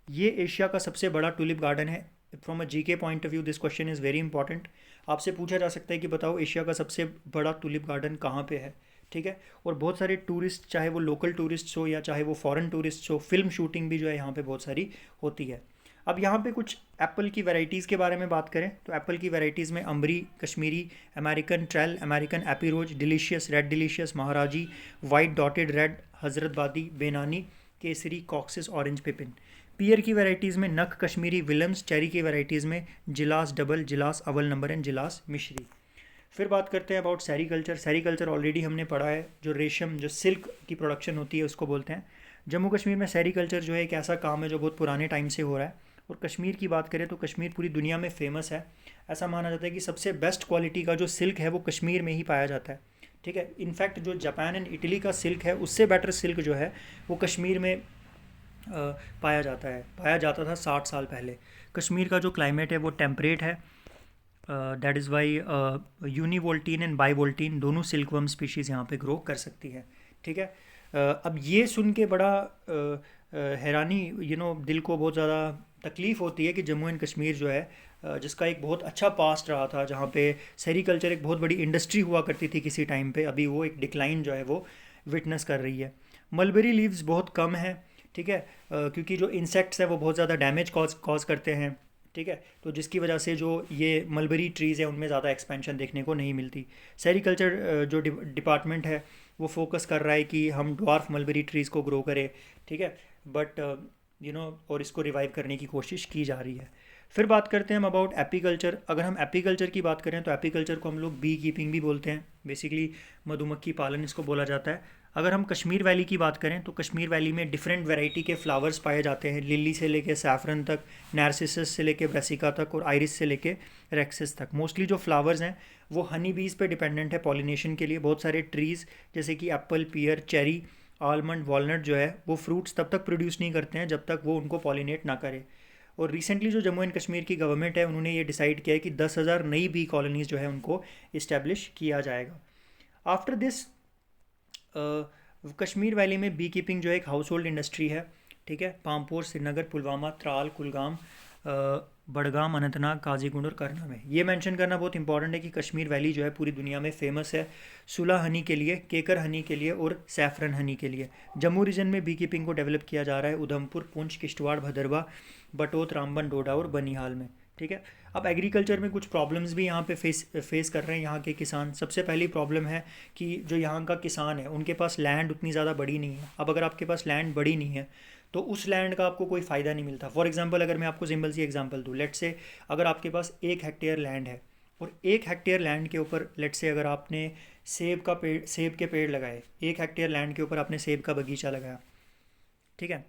ये एशिया का सबसे बड़ा टुलिप गार्डन है। From a GK point of view this question is very important. आपसे पूछा जा सकता है कि बताओ एशिया का सबसे बड़ा टुलिप गार्डन कहाँ पे है, ठीक है। और बहुत सारे टूरिस्ट, चाहे वो लोकल टूरिस्ट हो या चाहे वो फॉरेन टूरिस्ट हो, फिल्म शूटिंग भी जो है यहाँ पे बहुत सारी होती है। अब यहाँ पे कुछ एप्पल की वैरायटीज़ के बारे में बात करें तो एप्पल की वैरायटीज़ में अम्बरी, कश्मीरी, अमेरिकन ट्रेल, अमेरिकन एपी रोज, delicious, red delicious, Maharaji, white dotted red, Hazratbadi, Benoni, Kesri, Cox's, orange pippin. Pear की वैरायटीज़ में नख, कश्मीरी, विलम्स। चेरी की वैरायटीज़ में जिलास डबल, जिलास अव्वल नंबर एंड जिलास मिश्री। फिर बात करते हैं अबाउट सेरीकल्चर। सेरीकल्चर ऑलरेडी हमने पढ़ा है, जो रेशम, जो सिल्क की प्रोडक्शन होती है उसको बोलते हैं। जम्मू कश्मीर में सेरीकल्चर जो है एक ऐसा काम है जो बहुत पुराने टाइम से हो रहा है। और कश्मीर की बात करें तो कश्मीर पूरी दुनिया में फेमस है। ऐसा माना जाता है कि सबसे बेस्ट क्वालिटी का जो सिल्क है वो कश्मीर में ही पाया जाता है, ठीक है। इनफैक्ट जो जापान एंड इटली का सिल्क है उससे बेटर सिल्क जो है वो कश्मीर में पाया जाता था 60 साल पहले। कश्मीर का जो क्लाइमेट है वो टेम्परेट है। दैट इज़ वाई यूनिवोल्टीन एंड बाईवोल्टीन दोनों सिल्कवर्म स्पीशीज़ यहाँ पे ग्रो कर सकती है, ठीक है। अब ये सुन के बड़ा हैरानी, दिल को बहुत ज़्यादा तकलीफ़ होती है कि जम्मू एंड कश्मीर जो है जिसका एक बहुत अच्छा पास्ट रहा था, जहाँ पे सेरीकल्चर एक बहुत बड़ी इंडस्ट्री हुआ करती थी किसी टाइम पे, अभी वो एक डिक्लाइन जो है वो विटनेस कर रही है। मलबेरी लीव्स बहुत कम है, ठीक है, क्योंकि जो इंसेक्ट्स है वो बहुत ज़्यादा डैमेज कॉज करते हैं, ठीक है। तो जिसकी वजह से जो ये मलबेरी ट्रीज़ है उनमें ज़्यादा एक्सपेंशन देखने को नहीं मिलती। सेरीकल्चर जो डिपार्टमेंट है वो फोकस कर रहा है कि हम ड्वार्फ मलबेरी ट्रीज़ को ग्रो करें, ठीक है, बट और इसको रिवाइव करने की कोशिश की जा रही है। फिर बात करते हैं हम अबाउट एपीकल्चर। अगर हम एपीकल्चर की बात करें तो एपीकल्चर को हम लोग बी कीपिंग भी बोलते हैं, बेसिकली मधुमक्खी पालन इसको बोला जाता है। अगर हम कश्मीर वैली की बात करें तो कश्मीर वैली में डिफरेंट वैरायटी के फ्लावर्स पाए जाते हैं, लिली से लेके सैफरन तक, नार्सिसस से लेके ब्रेसिका तक और आइरिस से लेके रेक्सिस तक। मोस्टली जो फ्लावर्स हैं वो हनी बीज पे डिपेंडेंट है पॉलिनेशन के लिए। बहुत सारे ट्रीज़ जैसे कि एप्पल, पियर, चेरी, आलमंड, वॉलनट जो है वो फ्रूट्स तब तक प्रोड्यूस नहीं करते हैं जब तक वो उनको पॉलिनेट ना करे। और रिसेंटली जो जम्मू एंड कश्मीर की गवर्नमेंट है उन्होंने ये डिसाइड किया है कि 10,000 नई बी कॉलोनीज़ जो है उनको इस्टेब्लिश किया जाएगा। आफ्टर दिस कश्मीर वैली में बी कीपिंग जो है एक हाउस होल्ड इंडस्ट्री है, ठीक है। पामपोर, श्रीनगर, पुलवामा, त्राल, कुलगाम, बडगाम, अनंतनाग, काजीगुंड और करना में। ये मेंशन करना बहुत इंपॉर्टेंट है कि कश्मीर वैली जो है पूरी दुनिया में फेमस है सुला हनी के लिए, केकर हनी के लिए और सैफरन हनी के लिए। जम्मू रीजन में बी कीपिंग को डेवलप किया जा रहा है उधमपुर, पुंछ, किश्तवाड़, भदरवा, बटोत, रामबन, डोडा और बनिहाल में, ठीक है। अब एग्रीकल्चर में कुछ प्रॉब्लम्स भी यहाँ पे फेस कर रहे हैं यहाँ के किसान। सबसे पहली प्रॉब्लम है कि जो यहाँ का किसान है उनके पास लैंड उतनी ज़्यादा बड़ी नहीं है। अब अगर आपके पास लैंड बड़ी नहीं है तो उस लैंड का आपको कोई फ़ायदा नहीं मिलता। फॉर एग्जांपल अगर मैं आपको सिंपल सी एग्जांपल दूँ, लेट से अगर आपके पास 1 हेक्टेयर लैंड है और 1 हेक्टेयर लैंड के ऊपर लेट से अगर आपने सेब के पेड़ लगाए, 1 हेक्टेयर लैंड के ऊपर आपने सेब का बगीचा लगाया, ठीक है।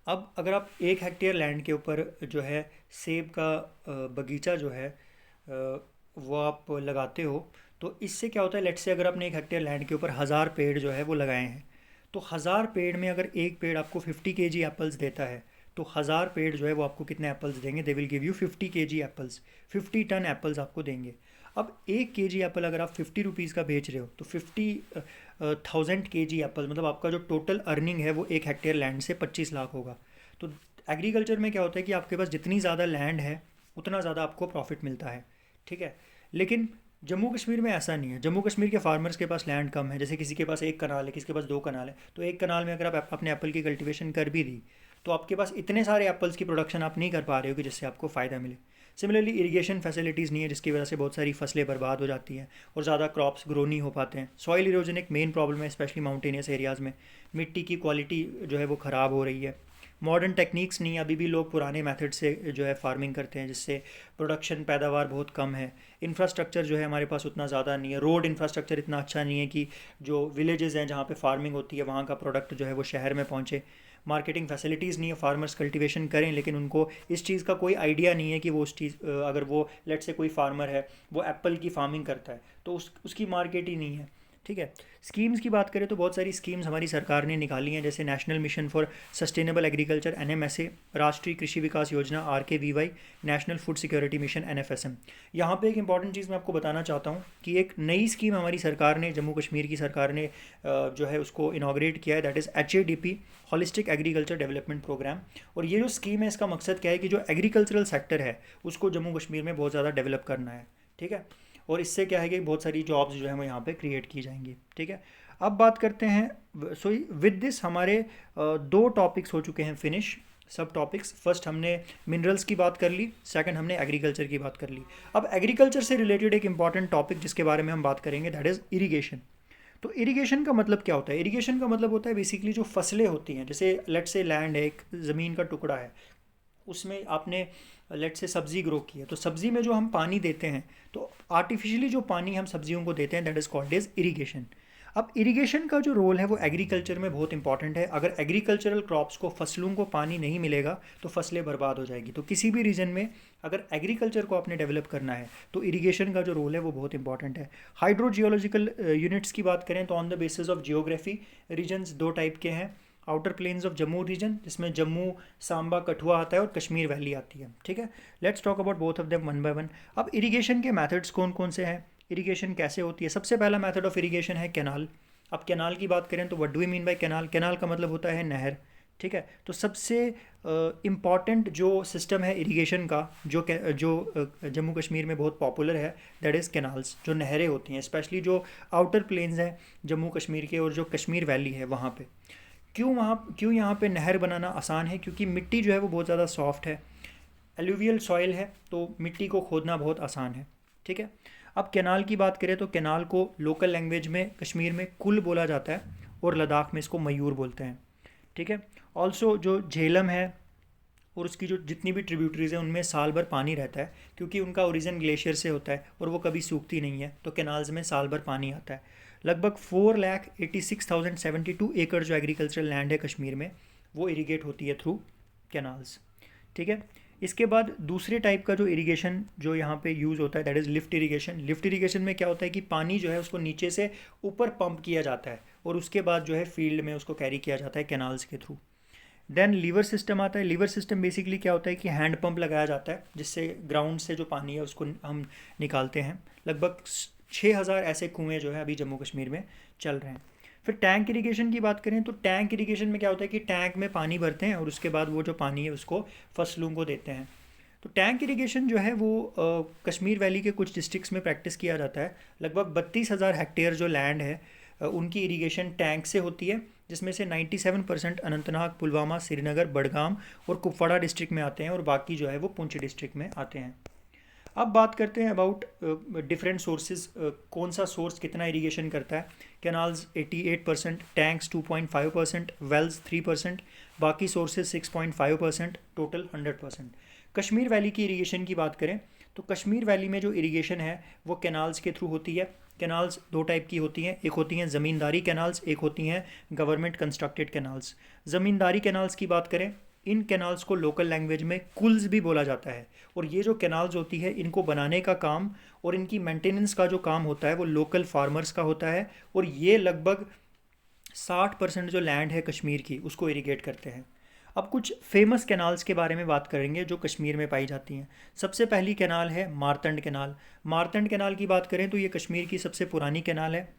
अब अगर आप 1 हेक्टेयर लैंड के ऊपर जो है सेब का बगीचा जो है वो आप लगाते हो, तो इससे क्या होता है, लेट्स से अगर आपने 1 हेक्टेयर लैंड के ऊपर 1000 पेड़ जो है वो लगाए हैं, तो 1000 पेड़ में अगर एक पेड़ आपको 50 kg एप्पल्स देता है, तो 1000 पेड़ जो है वो आपको कितने एप्पल्स देंगे, they will give you 50 kg apples, 50 ton apples आपको देंगे। अब 1 kg एप्पल अगर आप 50 रुपीज़ का बेच रहे हो, तो 50,000 kg एप्पल, मतलब आपका जो टोटल अर्निंग है वो 1 हेक्टेयर लैंड से 25 लाख होगा। तो एग्रीकल्चर में क्या होता है कि आपके पास जितनी ज़्यादा लैंड है उतना ज़्यादा आपको प्रॉफिट मिलता है, ठीक है। लेकिन जम्मू कश्मीर में ऐसा नहीं है। जम्मू कश्मीर के फार्मर्स के पास लैंड कम है, जैसे किसी के पास 1 कनाल है, किसी के पास 2 कनाल है, तो 1 कनाल में अगर आप अपने एप्पल की कल्टीवेशन कर भी दी, तो आपके पास इतने सारे एप्पल्स की प्रोडक्शन आप नहीं कर पा रहे हो कि जिससे आपको फ़ायदा मिले। सिमिलरली इरिगेशन फैसिलिटीज़ नहीं है, जिसकी वजह से बहुत सारी फसलें बर्बाद हो जाती हैं और ज़्यादा क्रॉप्स ग्रो नहीं हो पाते हैं। सॉइल इरोजन एक मेन प्रॉब्लम है, स्पेशली माउंटेनियस एरियाज़ में मिट्टी की क्वालिटी जो है वो ख़राब हो रही है। मॉडर्न टेक्निक्स नहीं, अभी भी लोग पुराने मेथड से जो है फार्मिंग करते हैं, जिससे प्रोडक्शन पैदावार बहुत कम है। इंफ्रास्ट्रक्चर जो है हमारे पास उतना ज़्यादा नहीं है, रोड इंफ्रास्ट्रक्चर इतना अच्छा नहीं है कि जो विलेजेस हैं जहाँ पे फार्मिंग होती है वहाँ का प्रोडक्ट जो है वो शहर में पहुँचे। मार्केटिंग फैसिलिटीज़ नहीं है, फार्मर्स कल्टीवेशन करें लेकिन उनको इस चीज़ का कोई आइडिया नहीं है कि वो उस चीज़ अगर वो लेट से कोई फार्मर है वो एप्पल की फार्मिंग करता है तो उसकी मार्केट ही नहीं है, ठीक है। स्कीम्स की बात करें तो बहुत सारी स्कीम्स हमारी सरकार ने निकाली हैं, जैसे national mission for sustainable agriculture NMSA, राष्ट्रीय कृषि विकास योजना RKVY, national food security mission NFSM। यहाँ पे एक इंपॉर्टेंट चीज़ मैं आपको बताना चाहता हूँ कि एक नई स्कीम हमारी सरकार ने, जम्मू कश्मीर की सरकार ने जो है उसको इनाग्रेट किया है, that is HADP, holistic agriculture development programme. और ये जो स्कीम है इसका मकसद क्या है कि जो एग्रीकल्चरल सेक्टर है उसको जम्मू कश्मीर में बहुत ज़्यादा डेवलप करना है, ठीक है। और इससे क्या है कि बहुत सारी जॉब्स जो है वो यहाँ पे क्रिएट की जाएंगी, ठीक है। अब बात करते हैं, सो विद दिस हमारे 2 टॉपिक्स हो चुके हैं फिनिश, सब टॉपिक्स। फर्स्ट हमने मिनरल्स की बात कर ली, सेकंड हमने एग्रीकल्चर की बात कर ली। अब एग्रीकल्चर से रिलेटेड एक इंपॉर्टेंट टॉपिक जिसके बारे में हम बात करेंगे, दैट इज़ इरीगेशन। तो इरिगेशन का मतलब क्या होता है? इरिगेशन का मतलब होता है बेसिकली जो फसलें होती हैं, जैसे लेट से लैंड है, एक ज़मीन का टुकड़ा है, उसमें आपने लेट से सब्ज़ी ग्रो की है, तो सब्ज़ी में जो हम पानी देते हैं, तो आर्टिफिशियली जो पानी हम सब्जियों को देते हैं, that is called as irrigation. अब इरिगेशन का जो रोल है वो एग्रीकल्चर में बहुत इंपॉर्टेंट है। अगर एग्रीकल्चरल क्रॉप्स को, फसलों को पानी नहीं मिलेगा तो फसलें बर्बाद हो जाएगी। तो किसी भी रीजन में अगर एग्रीकल्चर को आपने डेवलप करना है तो इरिगेशन का जो रोल है वो बहुत इंपॉर्टेंट है। हाइड्रो जियोलॉजिकल यूनिट्स की बात करें तो on the basis of geography regions 2 type के हैं। Outer plains of Jammu region, जिसमें जम्मू, सांबा, कठुआ आता है, और कश्मीर वैली आती है, ठीक है। Let's talk about both of them one by one. अब इरिगेशन के मेथड्स कौन कौन से हैं, इरिगेशन कैसे होती है? सबसे पहला मेथड ऑफ इरिगेशन है कैनाल। अब कैनाल की बात करें तो what do we mean by canal? Canal का मतलब होता है नहर, ठीक है। तो सबसे इम्पॉर्टेंट जो सिस्टम है इरिगेशन का, जो जम्मू कश्मीर में बहुत पॉपुलर है, दैट इज़ कैनाल्स, जो नहरें होती हैं, स्पेशली जो आउटर प्लेन्स हैं जम्मू कश्मीर के और जो कश्मीर वैली है वहाँ पे। क्यों यहाँ पे नहर बनाना आसान है? क्योंकि मिट्टी जो है वो बहुत ज़्यादा सॉफ्ट है, एलुवियल सॉइल है, तो मिट्टी को खोदना बहुत आसान है, ठीक है। अब कैनाल की बात करें तो कैनाल को लोकल लैंग्वेज में कश्मीर में कुल बोला जाता है और लद्दाख में इसको मयूर बोलते हैं, ठीक है। ऑल्सो जो झेलम है और उसकी जो जितनी भी ट्रिब्यूटरीज हैं उनमें साल भर पानी रहता है, क्योंकि उनका ओरिजिन ग्लेशियर से होता है और वो कभी सूखती नहीं है, तो कैनाल्स में साल भर पानी आता है। लगभग 4,86,072 एकड़ जो एग्रीकल्चरल लैंड है कश्मीर में, वो इरीगेट होती है थ्रू कैनाल्स, ठीक है। इसके बाद दूसरे टाइप का जो इरिगेशन जो यहाँ पे यूज़ होता है, that is lift irrigation. Lift irrigation में क्या होता है कि पानी जो है उसको नीचे से ऊपर पंप किया जाता है और उसके बाद जो है फील्ड में उसको कैरी किया जाता है कैनाल्स के थ्रू। देन लीवर सिस्टम आता है। लीवर सिस्टम बेसिकली क्या होता है कि हैंड पंप लगाया जाता है, जिससे ग्राउंड से जो पानी है उसको हम निकालते हैं। लगभग 6,000 ऐसे कुएँ जो है अभी जम्मू कश्मीर में चल रहे हैं। फिर टैंक इरिगेशन की बात करें तो टैंक इरिगेशन में क्या होता है कि टैंक में पानी भरते हैं और उसके बाद वो जो पानी है उसको फसलों को देते हैं। तो टैंक इरिगेशन जो है वो कश्मीर वैली के कुछ डिस्ट्रिक्ट्स में प्रैक्टिस किया जाता है। लगभग 32,000 हेक्टेयर जो लैंड है उनकी इरिगेशन टैंक से होती है, जिसमें से 97% अनंतनाग, पुलवामा, श्रीनगर, बडगाम और कुपवाड़ा डिस्ट्रिक्ट में आते हैं और बाकी जो है वो पुंछ डिस्ट्रिक्ट में आते हैं। अब बात करते हैं अबाउट डिफरेंट सोर्सेज, कौन सा सोर्स कितना इरिगेशन करता है। कैनाल्स 88%, टैंक्स 2.5%, वेल्स 3%, बाकी सोर्सेज 6.5%, टोटल 100%। कश्मीर वैली की इरिगेशन की बात करें तो कश्मीर वैली में जो इरिगेशन है वो कैनाल्स के थ्रू होती है। कैनाल्स 2 टाइप की होती हैं, एक होती हैं ज़मींदारी कैनाल्स, एक होती हैं गवर्नमेंट कंस्ट्रक्टेड कैनाल्स। ज़मींदारी कैनाल्स की बात करें इन कैनाल्स को लोकल लैंग्वेज में कुल्स भी बोला जाता है। और ये जो कैनाल्स होती है इनको बनाने का काम और इनकी मेंटेनेंस का जो काम होता है वो लोकल फार्मर्स का होता है। और ये लगभग 60% जो लैंड है कश्मीर की उसको इरिगेट करते हैं। अब कुछ फेमस कैनाल्स के बारे में बात करेंगे जो कश्मीर में पाई जाती हैं। सबसे पहली कैनाल है मारतंड कैनाल। मारतंड कैनाल की बात करें तो ये कश्मीर की सबसे पुरानी कैनाल है।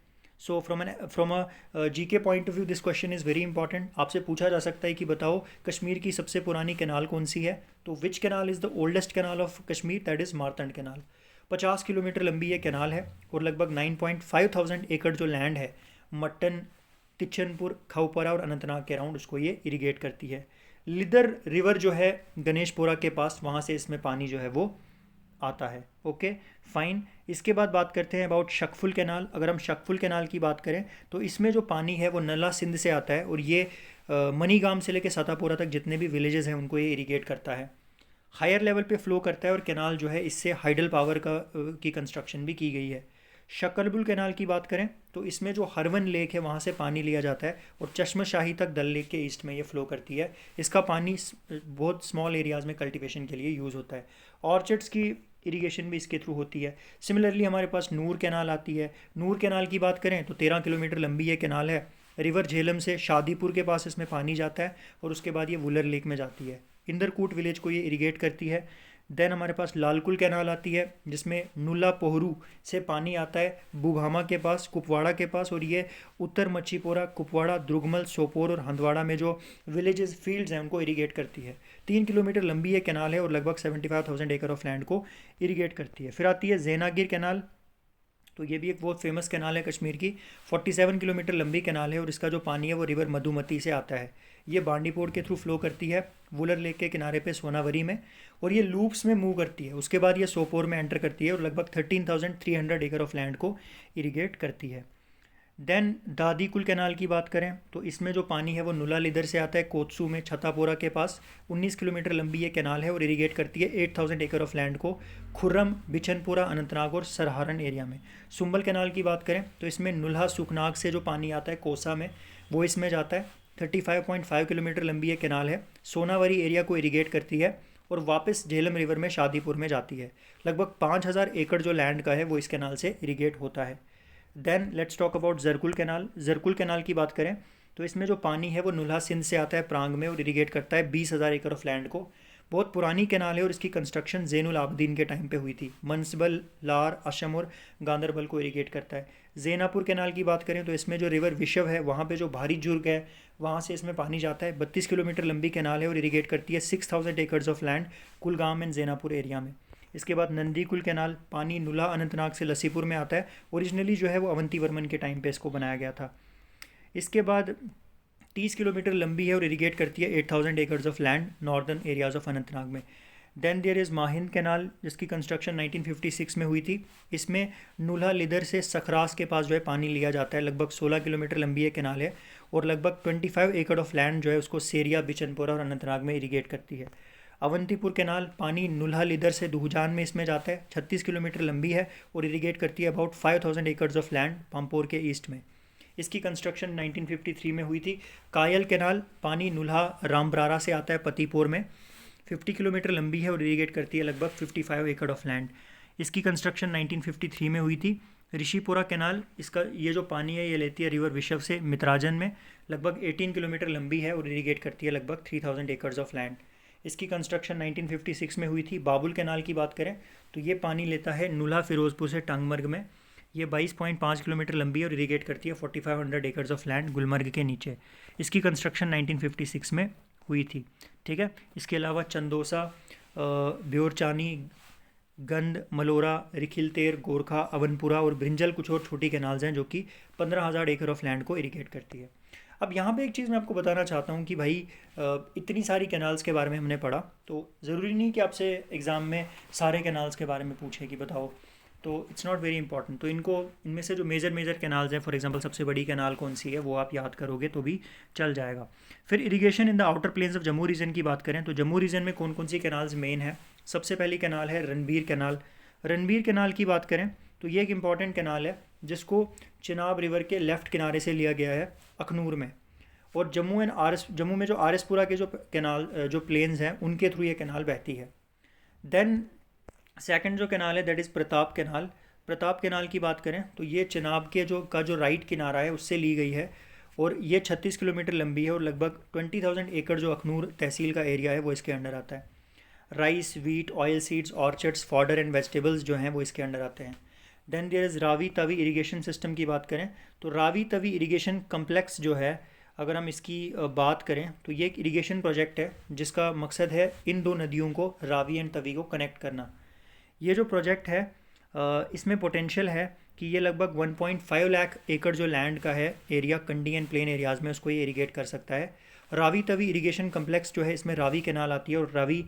So from a GK point of view this question is very important. आपसे पूछा जा सकता है कि बताओ कश्मीर की सबसे पुरानी कैनाल कौन सी है, तो which canal is the oldest canal of Kashmir, that is Martand canal. 50 kilometre लंबी ये कैनाल है और लगभग 9.5 थाउजेंड एकड़ जो लैंड है मट्टन, तिचनपुर, खवपरा और अनंतनाग के अराउंड उसको ये इरिगेट करती है। लिदर रिवर जो है गणेशपुरा के पास, वहाँ से इसमें पानी जो है वो आता है। Okay fine. इसके बाद बात करते हैं अबाउट शकफुल कैनाल। अगर हम शकफुल कैनाल की बात करें तो इसमें जो पानी है वो नला सिंध से आता है और ये मनीगाम से लेकर सतापुरा तक जितने भी विलेजेस हैं उनको ये इरिगेट करता है। हायर लेवल पे फ्लो करता है और कैनाल जो है इससे हाइडल पावर की कंस्ट्रक्शन भी की गई है। शकरबुल कैनाल की बात करें तो इसमें जो हरवन लेक है वहाँ से पानी लिया जाता है और चश्मशाही तक डल लेक के ईस्ट में ये फ़्लो करती है। इसका पानी बहुत स्मॉल एरियाज़ में कल्टीवेशन के लिए यूज़ होता है। ऑर्चर्ड्स की इरिगेशन भी इसके थ्रू होती है। सिमिलरली हमारे पास नूर कैनाल आती है। नूर कैनाल की बात करें तो 13 किलोमीटर लंबी ये कैनाल है। रिवर झेलम से शादीपुर के पास इसमें पानी जाता है और उसके बाद ये वुलर लेक में जाती है। इंदरकूट विलेज को ये इरिगेट करती है। देन हमारे पास लालकुल कैनाल आती है जिसमें नुला पोहरू से पानी आता है बुघामा के पास, कुपवाड़ा के पास, और ये उत्तर मच्छीपोरा, कुपवाड़ा, द्रुगमल, सोपोर और हंदवाड़ा में जो विलेजेस फील्ड्स हैं उनको इरिगेट करती है। 3 किलोमीटर लंबी ये कैनाल है और लगभग 75,000 एकड़ ऑफ लैंड को इरिगेट करती है। फिर आती है जैनागिर कैनाल। तो ये भी एक बहुत फेमस कैनाल है कश्मीर की। 47 किलोमीटर लंबी कैनाल है और इसका जो पानी है वो रिवर मधुमती से आता है। ये बांडीपोर के थ्रू फ्लो करती है वुलर लेक के किनारे पे सोनावरी में और ये लूप्स में मूव करती है। उसके बाद ये सोपोर में एंटर करती है और लगभग 13,300 एकड़ ऑफ लैंड को इरिगेट करती है। देन दादी कुल कैनाल की बात करें तो इसमें जो पानी है वो नुला लिदर से आता है कोत्सू में छतापोरा के पास। 19 किलोमीटर लंबी ये कैनाल है और इरिगेट करती है 8,000 एकड़ ऑफ लैंड को खुर्रम, बिछनपुरा, अनंतनाग और सरहारन एरिया में। सुंबल कैनाल की बात करें तो इसमें नुल्हा सुखनाग से जो पानी आता है कोसा में वो इसमें जाता है। 35.5 किलोमीटर लंबी ये कैनाल है, सोनावरी एरिया को इरिगेट करती है और वापस झेलम रिवर में शादीपुर में जाती है। लगभग 5,000 एकड़ जो लैंड का है वो इस कैनाल से इरिगेट होता है। Then let's talk about Zarkul canal. Zarkul canal की बात करें तो इसमें जो पानी है वो नुल्हा सिंध से आता है प्रांग में और इरिगेट करता है 20,000 एकड़ ऑफ लैंड को। बहुत पुरानी कैनाल है और इसकी कंस्ट्रक्शन ज़ैनुल आबदीन के टाइम पे हुई थी। मनसबल, लार, असम और गांदरबल को इरिगेट करता है। जैनापुर कैनाल की बात करें तो इसमें जो रिवर विशव है वहाँ पे जो भारी जुर्ग है वहाँ से इसमें पानी जाता है। 32 किलोमीटर लंबी कैनाल है और इरिगेट करती है 6,000 acres of land Kulgam and Jainapur area में। इसके बाद नंदी कुल कैनाल, पानी नुला अनंतनाग से लसीपुर में आता है। ओरिजिनली जो है वो अवंती वर्मन के टाइम पे इसको बनाया गया था। इसके बाद 30 किलोमीटर लंबी है और इरिगेट करती है 8,000 acres of land northern areas of Anantnag में। देन देयर इज़ माहिंद कैनाल जिसकी कंस्ट्रक्शन 1956 में हुई थी। इसमें नुला लिदर से सखरास के पास जो है पानी लिया जाता है। लगभग 16 किलोमीटर लंबी ये कैनाल है और लगभग 25 एकड़ ऑफ लैंड जो है उसको सेरिया, बिचनपुरा और अनंतनाग में इरिगेट करती है। अवंतीपुर कैनाल, पानी नुल्हा लिदर से दुहजान में इसमें जाता है। 36 किलोमीटर लंबी है और इरिगेट करती है about 5,000 acres of land Pampore के ईस्ट में। इसकी कंस्ट्रक्शन 1953 में हुई थी। कायल कैनाल, पानी नुल्हा रामब्रारा से आता है पतिपोर में। 50 किलोमीटर लंबी है और इरिगेट करती है लगभग 55 एकड़ ऑफ लैंड। इसकी कंस्ट्रक्शन 1953 में हुई थी। ऋषिपुरा कैनाल, इसका ये जो पानी है ये लेती है रिवर विशव से मित्राजन में। लगभग 18 किलोमीटर लंबी है और इरिगेट करती है लगभग 3,000 एकर्स ऑफ लैंड। इसकी कंस्ट्रक्शन 1956 में हुई थी। बाबुल कैनाल की बात करें तो ये पानी लेता है नुल्हा फिरोजपुर से टंगमर्ग में। ये 22.5 किलोमीटर लंबी है और इरिगेट करती है 4,500 एकर्स ऑफ लैंड गुलमर्ग के नीचे। इसकी कंस्ट्रक्शन 1956 में हुई थी। ठीक है। इसके अलावा चंदोसा, ब्योरचानी, गंद, मलोरा, रिखिलतेर, गोरखा, अवनपुरा और ब्रिंजल कुछ और छोटी कैनाल्स हैं जो कि 15,000 एकड़ ऑफ लैंड को इरिगेट करती है। अब यहाँ पे एक चीज़ मैं आपको बताना चाहता हूँ कि भाई इतनी सारी कैनाल्स के बारे में हमने पढ़ा तो ज़रूरी नहीं कि आपसे एग्ज़ाम में सारे कैनाल्स के बारे में पूछे कि बताओ, तो इट्स नॉट वेरी इंपॉर्टेंट। तो इनमें से जो मेजर कैनाल्स हैं, फॉर एग्जांपल सबसे बड़ी कैनाल कौन सी है वो आप याद करोगे तो भी चल जाएगा। फिर irrigation in the outer plains of Jammu region की बात करें तो जम्मू रीजन में कौन कौन सी कैनाल्स मेन है। सबसे पहली कैनाल है रणबीर कैनाल। रणबीर कैनाल की बात करें तो ये एक इम्पॉर्टेंट कैनाल है जिसको चिनाब रिवर के लेफ़्ट किनारे से लिया गया है अखनूर में। और जम्मू में जो आरएसपुरा के जो कैनाल जो प्लेन्स हैं उनके थ्रू ये कैनाल बहती है। देन सेकंड जो कैनाल है that is Pratap canal. Pratap canal की बात करें तो ये चिनाब के जो राइट किनारा है उससे ली गई है, और ये 36 किलोमीटर लंबी है, और लगभग 20,000 एकड़ जो अखनूर तहसील का एरिया है वो इसके अंडर आता है। Rice, wheat, oil seeds, orchards, fodder and vegetables जो हैं वो इसके अंडर आते हैं। Then there is Ravi Tawi irrigation system की बात करें तो रावी तवी इरिगेशन कम्प्लेक्स जो है, अगर हम इसकी बात करें तो ये एक इरिगेशन प्रोजेक्ट है जिसका मकसद है इन दो नदियों को, रावी एंड तवी को, कनेक्ट करना। ये जो प्रोजेक्ट है इसमें पोटेंशियल है कि ये लगभग 1.5 लाख एकड़ जो लैंड का है area, Kandi and plain areas में, उसको ये इरिगेट कर सकता है। रावी तवी इरिगेशन कम्प्लेक्स जो है इसमें रावी कैनाल आती है, और Ravi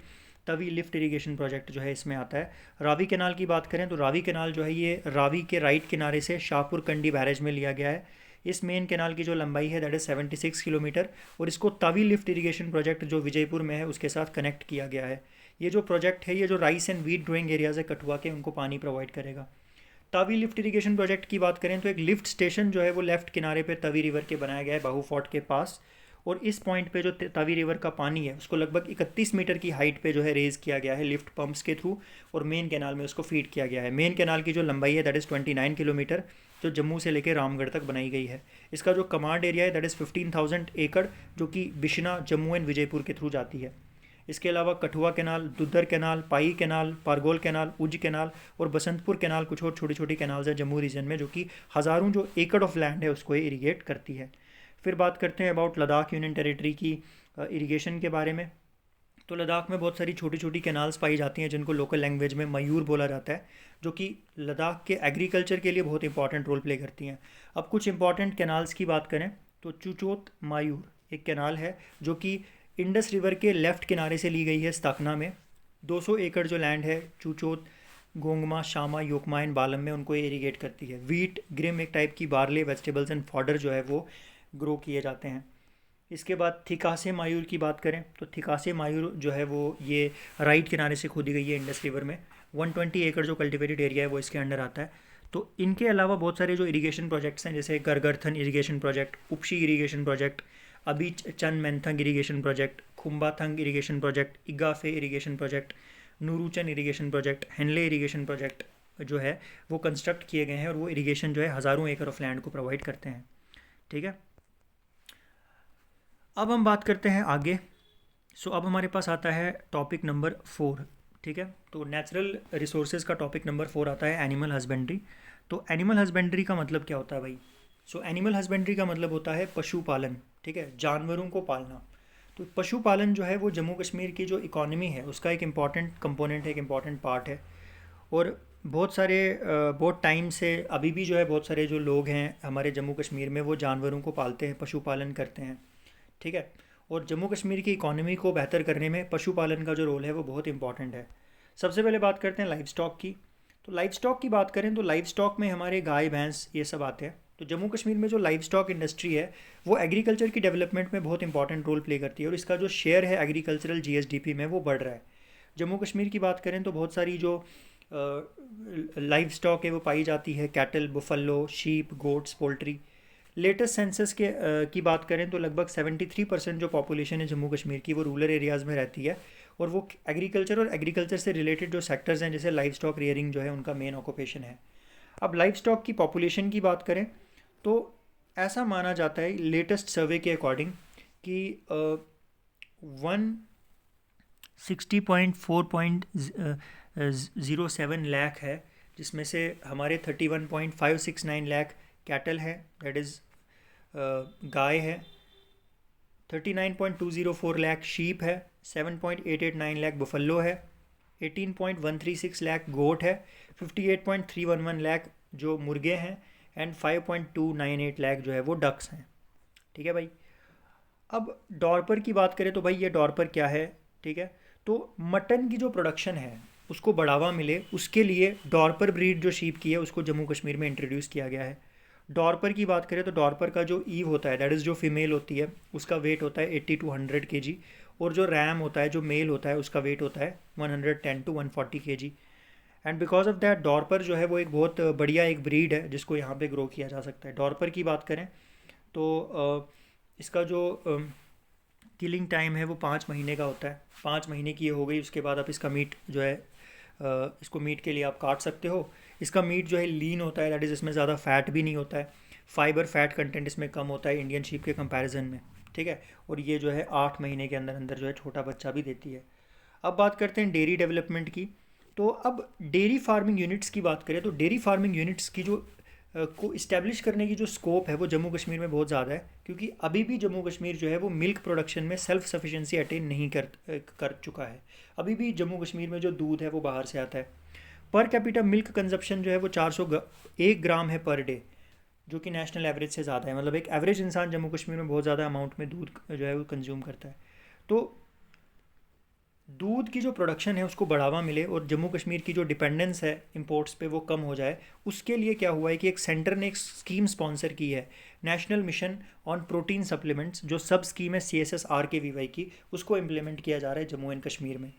Tawi lift irrigation project जो है इसमें आता है। रावी कैनाल की बात करें तो रावी कैनाल जो है ये रावी के राइट किनारे से शाहपुर कंडी बैरेज में लिया गया है। इस मेन कैनाल की जो लंबाई है दैट इज़ 76 किलोमीटर, और इसको तवी लिफ्ट इरिगेशन प्रोजेक्ट जो विजयपुर में है उसके साथ कनेक्ट किया गया है। ये जो प्रोजेक्ट है ये जो rice and wheat growing areas है कठुआ के, उनको पानी प्रोवाइड करेगा। तवी लिफ्ट इरिगेशन प्रोजेक्ट की बात करें तो एक लिफ्ट स्टेशन जो है वो लेफ्ट किनारे पे तवी रिवर के बनाया गया है, बाहू फोर्ट के पास, और इस पॉइंट पे जो तवी रिवर का पानी है उसको लगभग 31 मीटर की हाइट पे जो है रेज़ किया गया है लिफ्ट पंप्स के थ्रू, और मेन कैनाल में उसको फीड किया गया है। मेन कैनाल की जो लंबाई है दैट इज़ 29 किलोमीटर, जो जम्मू से लेकर रामगढ़ तक बनाई गई है। इसका जो कमांड एरिया है दैट इज़ 15,000 एकड़, जो कि बिशना, जम्मू एंड विजयपुर के थ्रू जाती है। इसके अलावा कठुआ कैनाल, दुद्धर कैनाल, पाई कैनाल, पारगोल कैनाल, उज कैनाल और बसंतपुर कैनाल कुछ और छोटी छोटी कैनाल्स हैं जम्मू रीजन में, जो कि हज़ारों जो एकड़ ऑफ लैंड है उसको ये इरीगेट करती है। फिर बात करते हैं अबाउट लद्दाख यूनियन टेरिटरी की इरीगेशन के बारे में। तो लद्दाख में बहुत सारी छोटी छोटी कैनाल्स पाई जाती हैं जिनको लोकल लैंग्वेज में मयूर बोला जाता है, जो कि लद्दाख के एग्रीकल्चर के लिए बहुत इंपॉर्टेंट रोल प्ले करती हैं। अब कुछ इंपॉर्टेंट कैनाल्स की बात करें तो चुचोत मायूर एक कैनाल है जो कि इंडस रिवर के लेफ़्ट किनारे से ली गई है स्ताकना में। 200 एकड़ जो लैंड है चुचोत, गोंगमा, शामा, योकमा एंड बालम में, उनको ये इरीगेट करती है। वीट, ग्रिम एक टाइप की बार्ले, वेजिटेबल्स एंड फॉडर जो है वो ग्रो किए जाते हैं। इसके बाद थिकासे मायूर की बात करें तो थिकासे मायूर जो है वो ये राइट किनारे से खोदी गई है इंडस रिवर में। 120 एकड़ जो कल्टिवेटेड एरिया है वो इसके अंडर आता है। तो इनके अलावा बहुत सारे जो इरिगेशन प्रोजेक्ट्स हैं जैसे Gargarthan irrigation project, Upshi irrigation project, अभी चंद Mainthang irrigation project, Khumbathang irrigation project, Igaphe irrigation project, Nuruchan irrigation project, Hanle irrigation project जो है वो कंस्ट्रक्ट किए गए हैं, और वो इरिगेशन जो है हज़ारों एकड़ ऑफ लैंड को प्रोवाइड करते हैं। ठीक है, अब हम बात करते हैं आगे। अब हमारे पास आता है टॉपिक नंबर 4। ठीक है, तो नेचुरल रिसोर्सेज का टॉपिक नंबर 4 आता है एनिमल हस्बेंड्री। तो एनिमल हस्बेंड्री का मतलब क्या होता है भाई? एनिमल हस्बेंड्री का मतलब होता है पशुपालन। ठीक है, जानवरों को पालना। तो पशुपालन जो है वो जम्मू कश्मीर की जो इकॉनमी है उसका एक इम्पॉर्टेंट कंपोनेंट है, एक इम्पॉर्टेंट पार्ट है। और बहुत टाइम से अभी भी जो है बहुत सारे जो लोग हैं हमारे जम्मू कश्मीर में वो जानवरों को पालते हैं, पशुपालन करते हैं। ठीक है, और जम्मू कश्मीर की इकॉनमी को बेहतर करने में पशुपालन का जो रोल है वो बहुत इंपॉर्टेंट है। सबसे पहले बात करते हैं लाइव स्टॉक की। तो लाइव स्टॉक की बात करें तो लाइव स्टॉक में हमारे गाय, भैंस ये सब आते हैं। तो जम्मू कश्मीर में जो लाइव स्टॉक इंडस्ट्री है वो एग्रीकल्चर की डेवलपमेंट में बहुत इंपॉर्टेंट रोल प्ले करती है, और इसका जो शेयर है एग्रीकल्चरल जीएसडीपी में वो बढ़ रहा है। जम्मू कश्मीर की बात करें तो बहुत सारी जो लाइव स्टॉक है वो पाई जाती है, cattle, buffalo, sheep, goats, poultry. Latest census की बात करें तो लगभग 73% जो पॉपुलेशन है जम्मू कश्मीर की वो रूरल एरियाज़ में रहती है, और वो एग्रीकल्चर और एग्रीकल्चर से रिलेटेड जो सेक्टर्स हैं जैसे लाइव स्टॉक रियरिंग जो है उनका मेन ऑक्यूपेशन है। अब लाइव स्टॉक की पॉपुलेशन की बात करें तो ऐसा माना जाता है लेटेस्ट सर्वे के अकॉर्डिंग कि 160.4.07 लाख है, जिसमें से हमारे 31.569 लाख कैटल है, दैट इज़ गाय है, 39.204 लाख शीप है, 7.889 लाख बुफलो है, 18.136 लाख गोट है, 58.311 लाख जो मुर्गे हैं, एंड 5.298 लाख जो है वो डक्स हैं। ठीक है भाई, अब डॉर्पर की बात करें तो भाई ये डॉर्पर क्या है? ठीक है, तो मटन की जो प्रोडक्शन है उसको बढ़ावा मिले उसके लिए डॉर्पर ब्रीड जो शीप की है उसको जम्मू कश्मीर में इंट्रोड्यूस किया गया है। डॉर्पर की बात करें तो डॉर्पर का जो ईव होता है दैट इज़ जो फीमेल होती है उसका वेट होता है 80 to 100 kg, और जो रैम होता है जो मेल होता है उसका वेट होता है 110 to 140 kg। And because of that dorper जो है वो एक बहुत बढ़िया एक ब्रीड है जिसको यहाँ पे ग्रो किया जा सकता है। डॉर्पर की बात करें तो इसका जो किलिंग टाइम है वो 5 महीने का होता है। 5 महीने की ये हो गई, उसके बाद आप इसका मीट जो है इसको मीट के लिए आप काट सकते हो। इसका मीट जो है लीन होता है, दैट इज़ इसमें ज़्यादा फैट भी नहीं होता है। फाइबर फैट कंटेंट इसमें कम होता है इंडियन शीप के कंपैरिजन में, ठीक है। और ये जो है 8 महीने के अंदर अंदर जो है छोटा बच्चा भी देती है। अब बात करते हैं डेयरी डेवलपमेंट की। तो अब डेयरी फार्मिंग यूनिट्स की बात करें तो डेयरी फार्मिंग यूनिट्स की जो को इस्टेब्लिश करने की जो स्कोप है वो जम्मू कश्मीर में बहुत ज़्यादा है, क्योंकि अभी भी जम्मू कश्मीर जो है वो मिल्क प्रोडक्शन में सेल्फ सफिशिएंसी अटेन नहीं कर चुका है। अभी भी जम्मू कश्मीर में जो दूध है वो बाहर से आता है। पर कैपिटा मिल्क कंजप्शन जो है वो 1 ग्राम है पर डे, जो कि नेशनल एवरेज से ज़्यादा है। मतलब एक एवरेज इंसान जम्मू कश्मीर में बहुत ज़्यादा अमाउंट में दूध जो है वो कंज्यूम करता है। तो दूध की जो प्रोडक्शन है उसको बढ़ावा मिले और जम्मू कश्मीर की जो डिपेंडेंस है इंपोर्ट्स पे वो कम हो जाए, उसके लिए क्या हुआ है कि एक सेंटर ने एक स्कीम स्पॉन्सर की है, national mission on protein supplements, जो सब स्कीम है CSSRKVY की, उसको इम्प्लीमेंट किया जा रहा है जम्मू एंड कश्मीर में।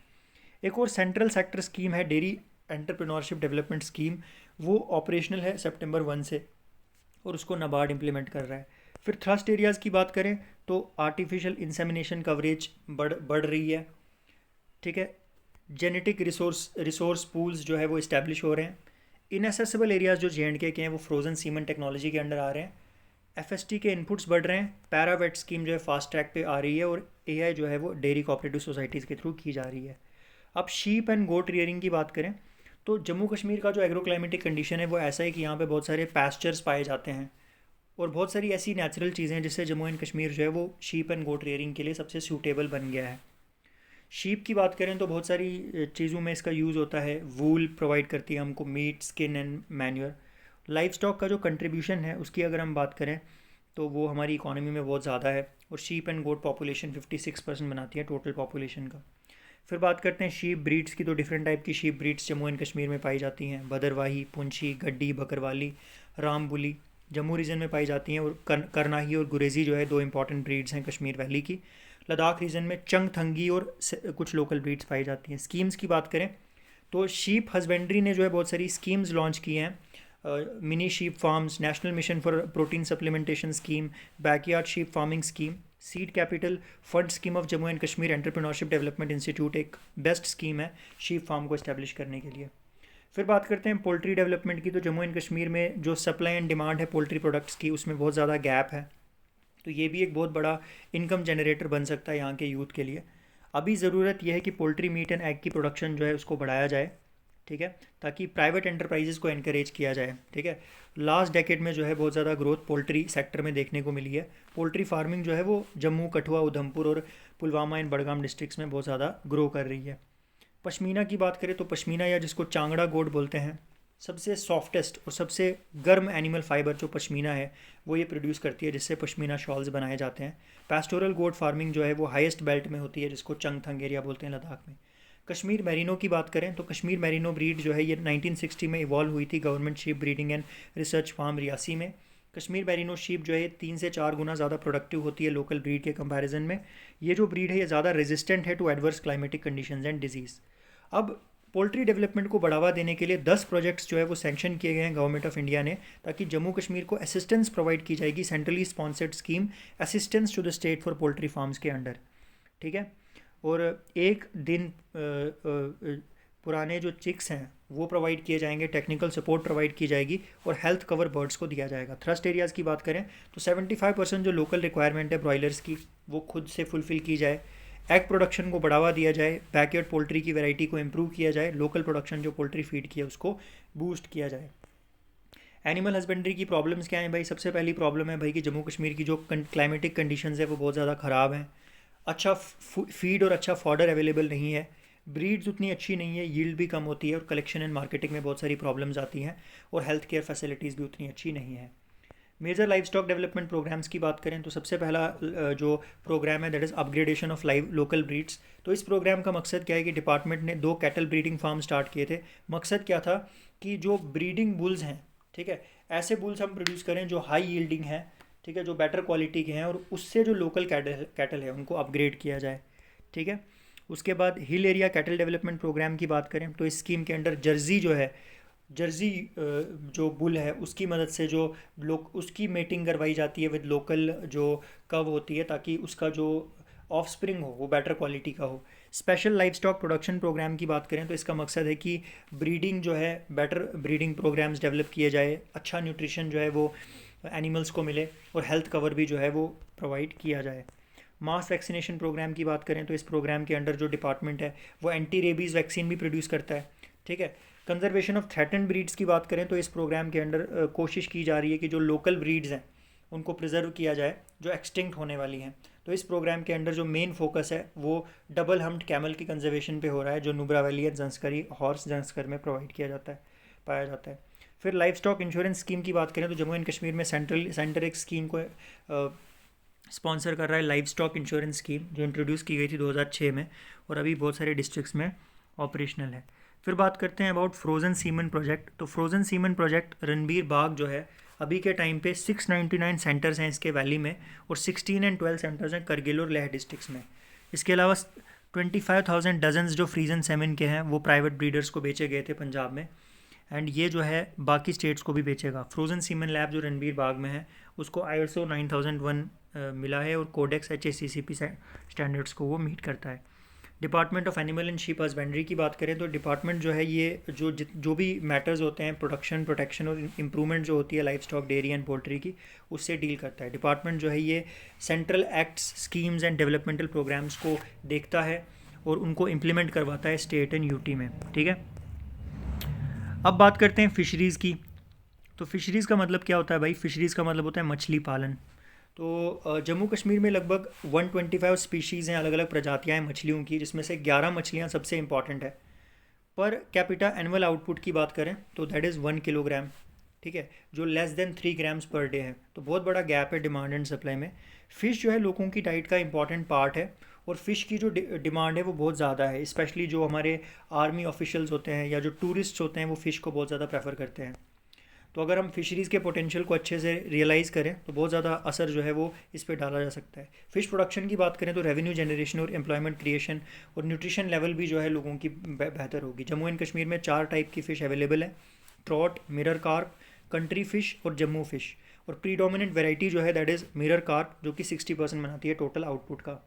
एक और सेंट्रल सेक्टर स्कीम है डेयरी एंटरप्रेन्योरशिप डेवलपमेंट स्कीम, वो ऑपरेशनल है सितंबर 1 से, और उसको नाबार्ड इम्प्लीमेंट कर रहा है। फिर थ्रस्ट एरियाज़ की बात करें तो आर्टिफिशियल इंसेमिनेशन कवरेज बढ़ रही है, ठीक है। जेनेटिक रिसोर्स पूल्स जो है वो इस्टेब्लिश हो रहे हैं। इनएसेसिबल एरियाज़ जो JNK के हैं वो फ्रोजन सीमन टेक्नोलॉजी के अंडर आ रहे हैं। FST के इनपुट्स बढ़ रहे हैं। पैरावेट स्कीम जो है फास्ट ट्रैक पे आ रही है, और AI जो है वो डेयरी कोऑपरेटिव सोसाइटीज़ के थ्रू की जा रही है। अब शीप एंड गोट रियरिंग की बात करें तो जम्मू कश्मीर का जो एग्रोक्लाइमेटिक कंडीशन है वो ऐसा है कि यहाँ पे बहुत सारे पैस्चर्स पाए जाते हैं, और बहुत सारी ऐसी नेचुरल चीज़ें हैं जिससे जम्मू एंड कश्मीर जो है वो शीप एंड गोट रियरिंग के लिए सबसे सूटेबल बन गया है। शीप की बात करें तो बहुत सारी चीज़ों में इसका यूज़ होता है। वूल प्रोवाइड करती है हमको, meat, skin and manure. Livestock का जो कंट्रीब्यूशन है उसकी अगर हम बात करें तो वो हमारी इकोनॉमी में बहुत ज़्यादा है, और शीप एंड गोट पॉपुलेशन 56% बनाती है टोटल पॉपुलेशन का। फिर बात करते हैं शीप ब्रीड्स की। तो डिफरेंट टाइप की sheep breeds Jammu and Kashmir में पाई जाती हैं। भदरवाही, पुंछी, गड्डी, बकरवाली, रामबुली जम्मू रीजन में पाई जाती हैं, और करनाही और गुरेजी जो है 2 इंपॉर्टेंट ब्रीड्स हैं कश्मीर वैली की। लद्दाख रीजन में चंगथंगी और कुछ लोकल ब्रीड्स पाई जाती हैं। स्कीम्स की बात करें तो शीप हस्बेंड्री ने जो है बहुत सारी स्कीम्स लॉन्च की हैं। Mini sheep farms, national mission for protein supplementation scheme, backyard sheep farming scheme, seed capital fund scheme of Jammu and Kashmir entrepreneurship development institute एक बेस्ट स्कीम है शीप फार्म को इस्टेब्लिश करने के लिए। फिर बात करते हैं पोल्ट्री डेवलपमेंट की। तो जम्मू एंड कश्मीर में जो सप्लाई एंड डिमांड है पोल्ट्री प्रोडक्ट्स की उसमें बहुत ज़्यादा गैप है, तो ये भी एक बहुत बड़ा इनकम जनरेटर बन सकता है यहाँ के यूथ के लिए। अभी ज़रूरत यह है कि पोल्ट्री मीट एंड एग की प्रोडक्शन जो है उसको बढ़ाया जाए, ठीक है, ताकि प्राइवेट एंटरप्राइजेज़ को एनकरेज किया जाए, ठीक है। लास्ट डेकेड में जो है बहुत ज़्यादा ग्रोथ पोल्ट्री सेक्टर में देखने को मिली है। पोल्ट्री फार्मिंग जो है वो जम्मू, कठुआ, उधमपुर और पुलवामा एंड बडगाम डिस्ट्रिक्ट्स में बहुत ज़्यादा ग्रो कर रही है। पश्मीना की बात करें तो पश्मीना, या जिसको चांगड़ा गोट बोलते हैं, सबसे सॉफ्टेस्ट और सबसे गर्म एनिमल फाइबर जो पश्मीना है वो ये प्रोड्यूस करती है, जिससे पश्मीना शॉल्स बनाए जाते हैं। पैस्टोरल गोट फार्मिंग जो है वो हाईएस्ट बेल्ट में होती है, जिसको चंगथंग एरिया बोलते हैं लद्दाख में। कश्मीर मैरिनो की बात करें तो कश्मीर मैरिनो ब्रीड जो है ये 1960 में इवॉल्व हुई थी government sheep breeding and research farm Reasi में। कश्मीर मैरिनो शीप जो है 3 से 4 गुना ज़्यादा प्रोडक्टिव होती है लोकल ब्रीड के कंपैरिजन में। ये जो ब्रीड है ये ज़्यादा रेजिस्टेंट है to adverse climatic conditions and diseases. अब पोल्ट्री डेवलपमेंट को बढ़ावा देने के लिए 10 प्रोजेक्ट्स जो है वो सैंक्शन किए गए हैं गवर्नमेंट ऑफ इंडिया ने, ताकि जम्मू कश्मीर को असिस्टेंस प्रोवाइड की जाएगी, centrally sponsored scheme assistance to the state for poultry farms के अंडर, ठीक है। और 1 दिन पुराने जो चिक्स हैं वो प्रोवाइड किए जाएंगे, टेक्निकल सपोर्ट प्रोवाइड की जाएगी, और हेल्थ कवर बर्ड्स को दिया जाएगा। थ्रस्ट एरियाज़ की बात करें तो 75% जो लोकल रिक्वायरमेंट है ब्रॉयलर्स की वो खुद से फुलफ़िल की जाए। एग प्रोडक्शन को बढ़ावा दिया जाए, बैकयार्ड पोल्ट्री की वैरायटी को इम्प्रूव किया जाए, लोकल प्रोडक्शन जो पोल्ट्री फीड की है उसको बूस्ट किया जाए। एनिमल हस्बेंड्री की प्रॉब्लम्स क्या हैं भाई? सबसे पहली प्रॉब्लम है भाई कि जम्मू कश्मीर की जो क्लाइमेटिक कंडीशंस है वो बहुत ज़्यादा ख़राब हैं। अच्छा फीड और अच्छा फॉडर अवेलेबल नहीं है, ब्रीड्स उतनी अच्छी नहीं है, यील्ड भी कम होती है, और कलेक्शन एंड मार्केटिंग में बहुत सारी प्रॉब्लम्स आती हैं, और हेल्थ केयर फैसिलिटीज़ भी उतनी अच्छी नहीं है। Major livestock development programmes की बात करें तो सबसे पहला जो प्रोग्राम है that is upgradation of live local breeds. तो इस प्रोग्राम का मकसद क्या है कि डिपार्टमेंट ने 2 कैटल ब्रीडिंग फार्म स्टार्ट किए थे। मकसद क्या था कि जो ब्रीडिंग बुल्स हैं, ठीक है, ऐसे बुल्स हम प्रोड्यूस करें जो हाई यील्डिंग हैं, ठीक है, जो बेटर क्वालिटी के हैं, और उससे जो लोकल कैटल है उनको अपग्रेड किया जाए, ठीक है। उसके बाद hill area cattle development programme की बात करें तो इस स्कीम के अंडर जर्सी जो है जर्सी जो बुल है उसकी मदद से जो लोग उसकी मेटिंग करवाई जाती है विद लोकल जो कव होती है, ताकि उसका जो ऑफस्प्रिंग हो वो बेटर क्वालिटी का हो। Special livestock production programme की बात करें तो इसका मकसद है कि ब्रीडिंग जो है, बेटर ब्रीडिंग प्रोग्राम्स डेवलप किए जाए, अच्छा न्यूट्रिशन जो है वो एनिमल्स को मिले और हेल्थ कवर भी जो है वो प्रोवाइड किया जाए। मास वैक्सीनेशन प्रोग्राम की बात करें तो इस प्रोग्राम के अंडर जो डिपार्टमेंट है वो एंटी रेबीज़ वैक्सीन भी प्रोड्यूस करता है। ठीक है। कंजर्वेशन ऑफ थ्रेटन्ड ब्रीड्स की बात करें तो इस प्रोग्राम के अंडर कोशिश की जा रही है कि जो लोकल ब्रीड्स हैं उनको प्रिजर्व किया जाए जो एक्सटिंक्ट होने वाली हैं। तो इस प्रोग्राम के अंडर जो मेन फोकस है वो डबल हम्प्ड कैमल की कंजर्वेशन पे हो रहा है, जो Nubra valley and जंस्करी horse Zanskar में प्रोवाइड किया जाता है, पाया जाता है। फिर लाइफ स्टॉक इंश्योरेंस स्कीम की बात करें तो जम्मू एंड कश्मीर में सेंटर एक स्कीम को स्पॉन्सर कर रहा है, लाइफ स्टॉक इंश्योरेंस स्कीम, जो इंट्रोड्यूस की गई थी 2006 में और अभी बहुत सारे डिस्ट्रिक्ट्स में ऑपरेशनल है। फिर बात करते हैं अबाउट फ्रोज़न सीमन प्रोजेक्ट। तो फ्रोज़न सीमन प्रोजेक्ट रणबीर बाग जो है अभी के टाइम पे 699 सेंटर्स हैं इसके वैली में और 16 एंड 12 सेंटर्स हैं करगिल और लेह डिस्ट्रिक्ट्स में। इसके अलावा 25,000 डजन्स जो फ्रीजन सेमन के हैं वो प्राइवेट ब्रीडर्स को बेचे गए थे पंजाब में, एंड ये जो है बाकी स्टेट्स को भी बेचेगा। फ्रोज़न सीमन लैब जो रणबीर बाग में है उसको ISO 9001 मिला है और कोडेक्स HACCP स्टैंडर्ड्स को वो मीट करता है। Department of animal and sheep husbandry की बात करें तो डिपार्टमेंट जो है ये जो भी मैटर्स होते हैं प्रोडक्शन, प्रोटेक्शन और इम्प्रूवमेंट जो होती है livestock, dairy and poultry की, उससे डील करता है। डिपार्टमेंट जो है ये central acts, schemes and developmental programmes को देखता है और उनको इम्प्लीमेंट करवाता है स्टेट एंड यूटी में। ठीक है। अब बात करते हैं फ़िशरीज़ की। तो फ़िशरीज़ का मतलब क्या होता है भाई? फ़िशरीज़ का मतलब होता है मछली पालन। तो जम्मू कश्मीर में लगभग 125 स्पीशीज़ हैं, अलग अलग प्रजातियां हैं मछलियों की, जिसमें से 11 मछलियां सबसे इंपॉर्टेंट है। पर कैपिटा एनुअल आउटपुट की बात करें तो दैट इज़ 1 किलोग्राम। ठीक है, जो less than 3 grams per day है। तो बहुत बड़ा गैप है डिमांड एंड सप्लाई में। फ़िश जो है लोगों की डाइट का इंपॉर्टेंट पार्ट है और फ़िश की जो डिमांड है वो बहुत ज़्यादा है, स्पेशली जो हमारे आर्मी ऑफिशियल्स होते हैं या जो टूरिस्ट होते हैं वो फ़िश को बहुत ज़्यादा प्रेफर करते हैं। तो अगर हम फिशरीज़ के पोटेंशियल को अच्छे से रियलाइज़ करें तो बहुत ज़्यादा असर जो है वो इस पर डाला जा सकता है। फ़िश प्रोडक्शन की बात करें तो रेवेन्यू जनरेशन और एम्प्लॉयमेंट क्रिएशन और न्यूट्रिशन लेवल भी जो है लोगों की बेहतर होगी। जम्मू एंड कश्मीर में 4 टाइप की फ़िश अवेलेबल है: trout, mirror carp, country fish और जम्मू फ़िश। और प्रीडोमिनेंट वेराइटी जो है दैट इज़ मिरर कार्प, जो कि 60% बनाती है टोटल आउटपुट का।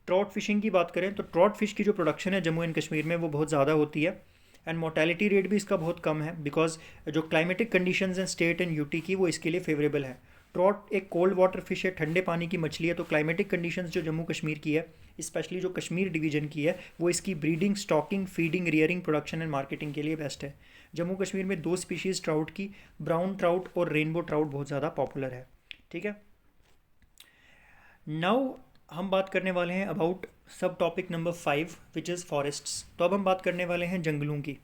ट्रॉट फिशिंग की बात करें तो ट्रॉट फिश की जो प्रोडक्शन है जम्मू एंड कश्मीर में वो बहुत ज़्यादा होती है एंड मोर्टेलिटी रेट भी इसका बहुत कम है, बिकॉज जो क्लाइमेटिक कंडीशंस हैं स्टेट एंड यूटी की वो इसके लिए फेवरेबल है। ट्रॉट एक कोल्ड वाटर फिश है, ठंडे पानी की मछली है, तो क्लाइमेटिक कंडीशंस जो जम्मू कश्मीर की है, स्पेशली जो कश्मीर डिवीजन की है, वो इसकी breeding, stocking, feeding, rearing, production and marketing के लिए बेस्ट है। जम्मू कश्मीर में 2 स्पीशीज़ ट्राउट की, ब्राउन ट्राउट और रेनबो ट्राउट बहुत ज़्यादा पॉपुलर है। ठीक है। नाउ हम बात करने वाले हैं अबाउट सब topic number 5 which is forests. तो अब हम बात करने वाले हैं जंगलों की,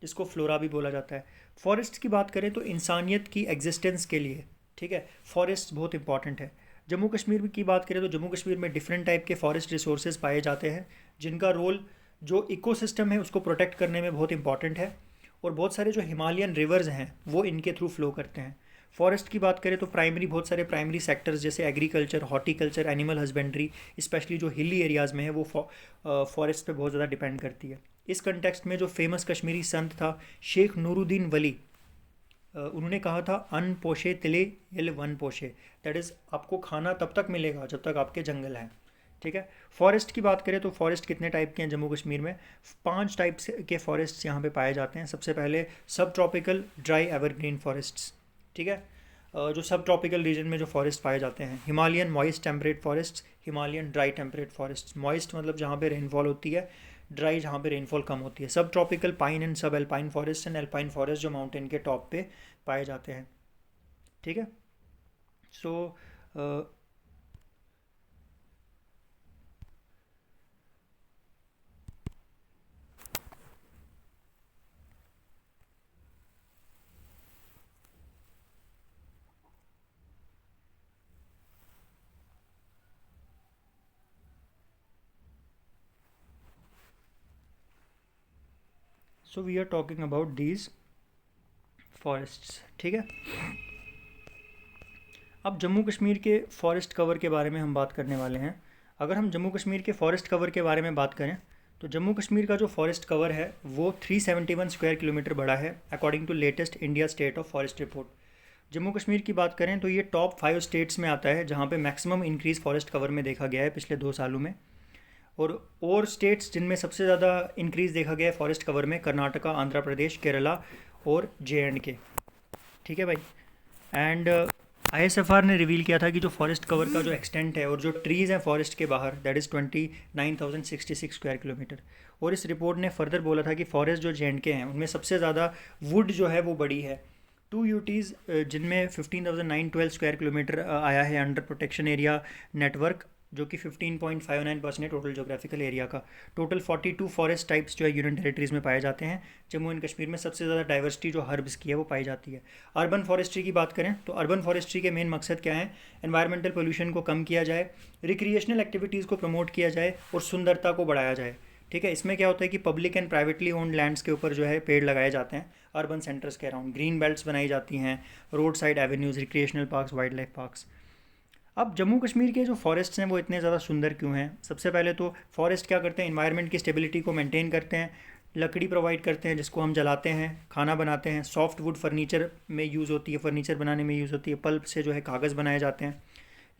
जिसको फ्लोरा भी बोला जाता है। फॉरेस्ट की बात करें तो इंसानियत की एग्जिस्टेंस के लिए, ठीक है, फॉरेस्ट बहुत इंपॉर्टेंट है। जम्मू कश्मीर की बात करें तो जम्मू कश्मीर में डिफरेंट टाइप के फॉरेस्ट रिसोर्सेज पाए जाते हैं, जिनका रोल जो इकोसिस्टम है उसको प्रोटेक्ट करने में बहुत इंपॉर्टेंट है। और बहुत सारे जो हिमालयन रिवर्स हैं वो इनके थ्रू फ्लो करते हैं। फॉरेस्ट की बात करें तो प्राइमरी, बहुत सारे प्राइमरी सेक्टर्स जैसे agriculture, horticulture, animal husbandry, specially जो हिली एरियाज़ में है वो फॉरेस्ट पे बहुत ज़्यादा डिपेंड करती है। इस कंटेक्स्ट में जो फेमस कश्मीरी संत था शेख नूरुद्दीन वली, उन्होंने कहा था अन्न पोषे तिले यल वन पोषे, दैट इज़ आपको खाना तब तक मिलेगा जब तक आपके जंगल हैं। ठीक है। फॉरेस्ट की बात करें तो फॉरेस्ट कितने टाइप के हैं जम्मू कश्मीर में? 5 टाइप के फॉरेस्ट यहाँ पे पाए जाते हैं। सबसे पहले सब ट्रॉपिकल ड्राई एवरग्रीन फॉरेस्ट्स। ठीक है। जो सब ट्रॉपिकल रीजन में जो फॉरेस्ट पाए जाते हैं, Himalayan moist temperate forest, Himalayan dry temperate forest. Moist मतलब जहाँ पे रेनफॉल होती है, ड्राई जहाँ पे रेनफॉल कम होती है। Subtropical pine and subalpine forest and alpine forest जो माउंटेन के टॉप पे पाए जाते हैं। ठीक है। So we are talking about these forests. ठीक है। अब जम्मू कश्मीर के फॉरेस्ट कवर के बारे में हम बात करने वाले हैं। अगर हम जम्मू कश्मीर के फॉरेस्ट कवर के बारे में बात करें तो जम्मू कश्मीर का जो फॉरेस्ट कवर है वो 371 स्क्वायर किलोमीटर बड़ा है according to latest India state of forest report. Jammu Kashmir की बात करें तो ये टॉप 5 स्टेट्स में आता है जहाँ पे मैक्सिमम इंक्रीज़ फॉरेस्ट कवर में देखा गया है पिछले 2 सालों में। और स्टेट्स जिनमें सबसे ज़्यादा इंक्रीज़ देखा गया है फॉरेस्ट कवर में, कर्नाटका, आंध्र प्रदेश, केरला और JNK। ठीक है भाई। एंड ISFR ने रिवील किया था कि जो फॉरेस्ट कवर का जो एक्सटेंट है और जो ट्रीज़ हैं फॉरेस्ट के बाहर, दैट इज़ 29,066 स्क्वायर किलोमीटर। और इस रिपोर्ट ने फर्दर बोला था कि फॉरेस्ट जो JNK हैं उनमें सबसे ज़्यादा वुड जो है वो बड़ी है। 2 UTs जिनमें 15,912 स्क्वायर किलोमीटर आया है अंडर प्रोटेक्शन एरिया नेटवर्क, जो कि 15.59% है टोटल जोग्राफिकल एरिया का। टोटल 42 फॉरेस्ट टाइप्स जो है यूनियन टेरिटरीज़ में पाए जाते हैं। जम्मू एंड कश्मीर में सबसे ज़्यादा डाइवर्सिटी जो हर्ब्स की है वो पाई जाती है। अर्बन फॉरेस्ट्री की बात करें तो अर्बन फॉरेस्ट्री के मेन मकसद क्या है? एनवायरमेंटल पोल्यूशन को कम किया जाए, रिक्रिएशनल एक्टिविटीज़ को प्रमोट किया जाए और सुंदरता को बढ़ाया जाए। ठीक है, इसमें क्या होता है कि public and privately owned lands के ऊपर जो है पेड़ लगाए जाते हैं अर्बन सेंटर्स के अराउंड। ग्रीन बेल्ट्स बनाई जाती हैं, road side avenues, recreational parks, wild life parks. अब जम्मू कश्मीर के जो फॉरेस्ट्स हैं वो इतने ज़्यादा सुंदर क्यों हैं? सबसे पहले तो फॉरेस्ट क्या करते हैं? इन्वायरमेंट की स्टेबिलिटी को मेंटेन करते हैं, लकड़ी प्रोवाइड करते हैं जिसको हम जलाते हैं, खाना बनाते हैं। सॉफ्ट वुड फर्नीचर में यूज़ होती है, फर्नीचर बनाने में यूज़ होती है। पल्प से जो है कागज़ बनाए जाते हैं।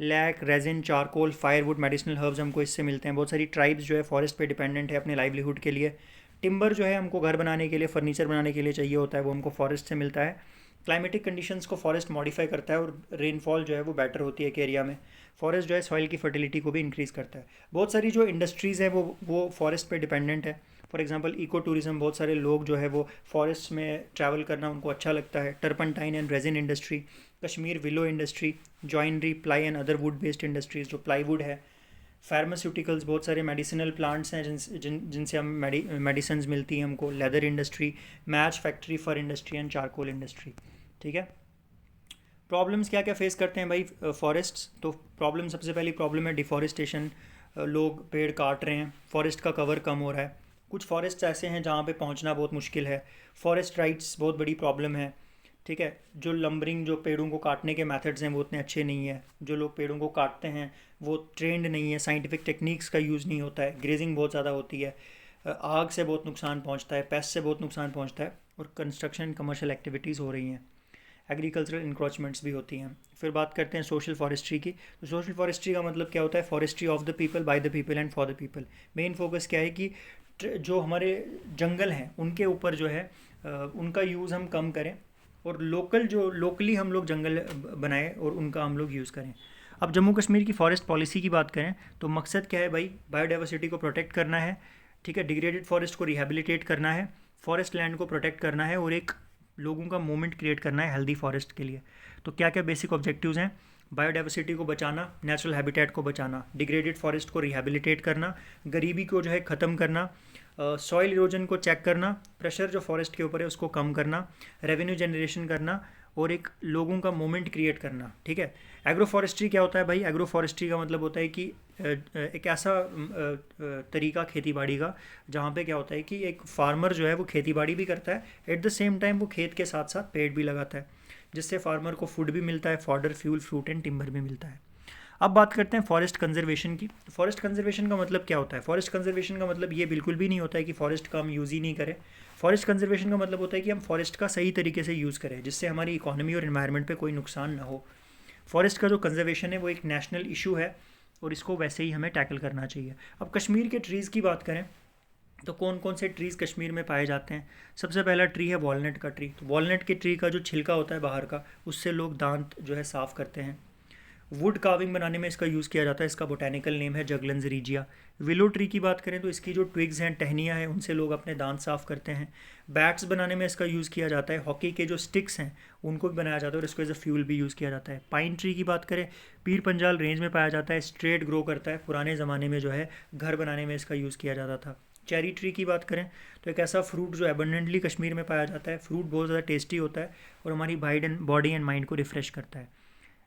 Lac, resin, charcoal, firewood, medicinal herbs हमको इससे मिलते हैं। बहुत सारी ट्राइब्स जो है फॉरेस्ट पे डिपेंडेंट है अपने लाइवलीहुड के लिए। टिम्बर जो है हमको घर बनाने के लिए, फर्नीचर बनाने के लिए चाहिए होता है, वो हमको फॉरेस्ट से मिलता है। क्लाइमेटिक कंडीशंस को फॉरेस्ट मॉडिफाई करता है और रेनफॉल जो है वो बेटर होती है एक एरिया में। फॉरेस्ट जो है सॉइल की फर्टिलिटी को भी इंक्रीज़ करता है। बहुत सारी जो इंडस्ट्रीज़ हैं वो फॉरेस्ट पे डिपेंडेंट है। फॉर एग्जांपल इको टूरिज़्म, बहुत सारे लोग जो है वो फॉरेस्ट में ट्रैवल करना उनको अच्छा लगता है। Turpentine and resin industry, Kashmir willow industry, joinery, ply and other wood based industries जो प्लाईवुड है। फार्मास्यूटिकल्स, बहुत सारे मेडिसिनल प्लांट्स हैं जिनसे हम मेडिसिन मिलती हैं हमको। Leather industry, match factory, fur industry and charcoal industry. ठीक है। प्रॉब्लम्स क्या क्या फेस करते हैं भाई फॉरेस्ट्स? तो प्रॉब्लम, सबसे पहली प्रॉब्लम है डिफॉरेस्टेशन। लोग पेड़ काट रहे हैं, फॉरेस्ट का कवर कम हो रहा है। कुछ फॉरेस्ट ऐसे हैं जहाँ पे पहुँचना बहुत मुश्किल है। फॉरेस्ट राइट्स बहुत बड़ी प्रॉब्लम है। ठीक है, जो लंबरिंग, जो पेड़ों को काटने के मेथड्स हैं वो उतने अच्छे नहीं है। जो लोग पेड़ों को काटते हैं वो ट्रेंड नहीं है, साइंटिफिक टेक्निक्स का यूज़ नहीं होता है। ग्रेजिंग बहुत ज़्यादा होती है, आग से बहुत नुकसान पहुँचता है, पेस्ट से बहुत नुकसान पहुँचता है, और कंस्ट्रक्शन कमर्शियल एक्टिविटीज़ हो रही हैं। एग्रीकल्चरल इंक्रोचमेंट्स भी होती हैं। फिर बात करते हैं सोशल फॉरेस्ट्री की। तो सोशल फॉरेस्ट्री का मतलब क्या होता है? Forestry of the people, by the people and for the people. Main focus क्या है कि जो हमारे जंगल हैं उनके ऊपर जो है उनका यूज़ हम कम करें, और लोकली हम लोग जंगल बनाएं और उनका हम लोग यूज़ करें। अब जम्मू कश्मीर की फॉरेस्ट पॉलिसी की बात करें तो मकसद क्या है भाई? बायोडाइवर्सिटी को प्रोटेक्ट करना है। ठीक है, डिग्रेडेड फॉरेस्ट को रिहेबिलिटेट करना है, फॉरेस्ट लैंड को प्रोटेक्ट करना है, और एक लोगों का मूवमेंट क्रिएट करना है हेल्दी फॉरेस्ट के लिए। तो क्या क्या बेसिक ऑब्जेक्टिव्स हैं? बायोडाइवर्सिटी को बचाना, नेचुरल हैबिटेट को बचाना, डिग्रेडेड फॉरेस्ट को रिहेबिलिटेट करना, गरीबी को जो है ख़त्म करना, सॉइल इरोजन को चेक करना, प्रेशर जो फॉरेस्ट के ऊपर है उसको कम करना, रेवेन्यू जनरेशन करना, और एक लोगों का मूवमेंट क्रिएट करना। ठीक है। एग्रो फॉरेस्ट्री क्या होता है भाई? एग्रो फॉरेस्ट्री का मतलब होता है कि एक ऐसा तरीका खेती बाड़ी का जहाँ पे क्या होता है कि एक फार्मर जो है वो खेती बाड़ी भी करता है, एट द सेम टाइम वो खेत के साथ साथ पेड़ भी लगाता है, जिससे फार्मर को फूड भी मिलता है, fodder, fuel, fruit and timber भी मिलता है। अब बात करते हैं फॉरेस्ट कंजर्वेशन की। फॉरेस्ट कंजर्वेशन का मतलब क्या होता है? फॉरेस्ट कंजर्वेशन का मतलब ये बिल्कुल भी नहीं होता है कि फॉरेस्ट का हम यूज़ ही नहीं करें। फॉरेस्ट कंजर्वेशन का मतलब होता है कि हम फॉरेस्ट का सही तरीके से यूज़ करें, जिससे हमारी इकोनॉमी और एनवायरनमेंट पे कोई नुकसान ना हो। फॉरेस्ट का जो कंजर्वेशन है वो एक नेशनल इशू है और इसको वैसे ही हमें टैकल करना चाहिए। अब कश्मीर के ट्रीज़ की बात करें तो कौन कौन से ट्रीज़ कश्मीर में पाए जाते हैं? सबसे पहला ट्री है वॉलनट का ट्री। तो वॉलनट के ट्री का जो छिलका होता है बाहर का, उससे लोग दांत जो है साफ़ करते हैं। वुड कार्विंग बनाने में इसका यूज़ किया जाता है। इसका बोटेनिकल नेम है जगलन्स रीजिया। विलो ट्री की बात करें तो इसकी जो ट्विग्स हैं, टहनियाँ हैं, उनसे लोग अपने दांत साफ़ करते हैं। बैट्स बनाने में इसका यूज़ किया जाता है। हॉकी के जो स्टिक्स हैं उनको भी बनाया जाता है और इसको एज अ फ्यूल भी यूज़ किया जाता है। पाइन ट्री की बात करें, पीर पंजाल रेंज में पाया जाता है, स्ट्रेट ग्रो करता है। पुराने ज़माने में जो है घर बनाने में इसका यूज़ किया जाता था। चेरी ट्री की बात करें तो एक ऐसा फ्रूट जो एबंडेंटली कश्मीर में पाया जाता है। फ्रूट बहुत ज़्यादा टेस्टी होता है और हमारी बॉडी एंड माइंड को रिफ़्रेश करता है।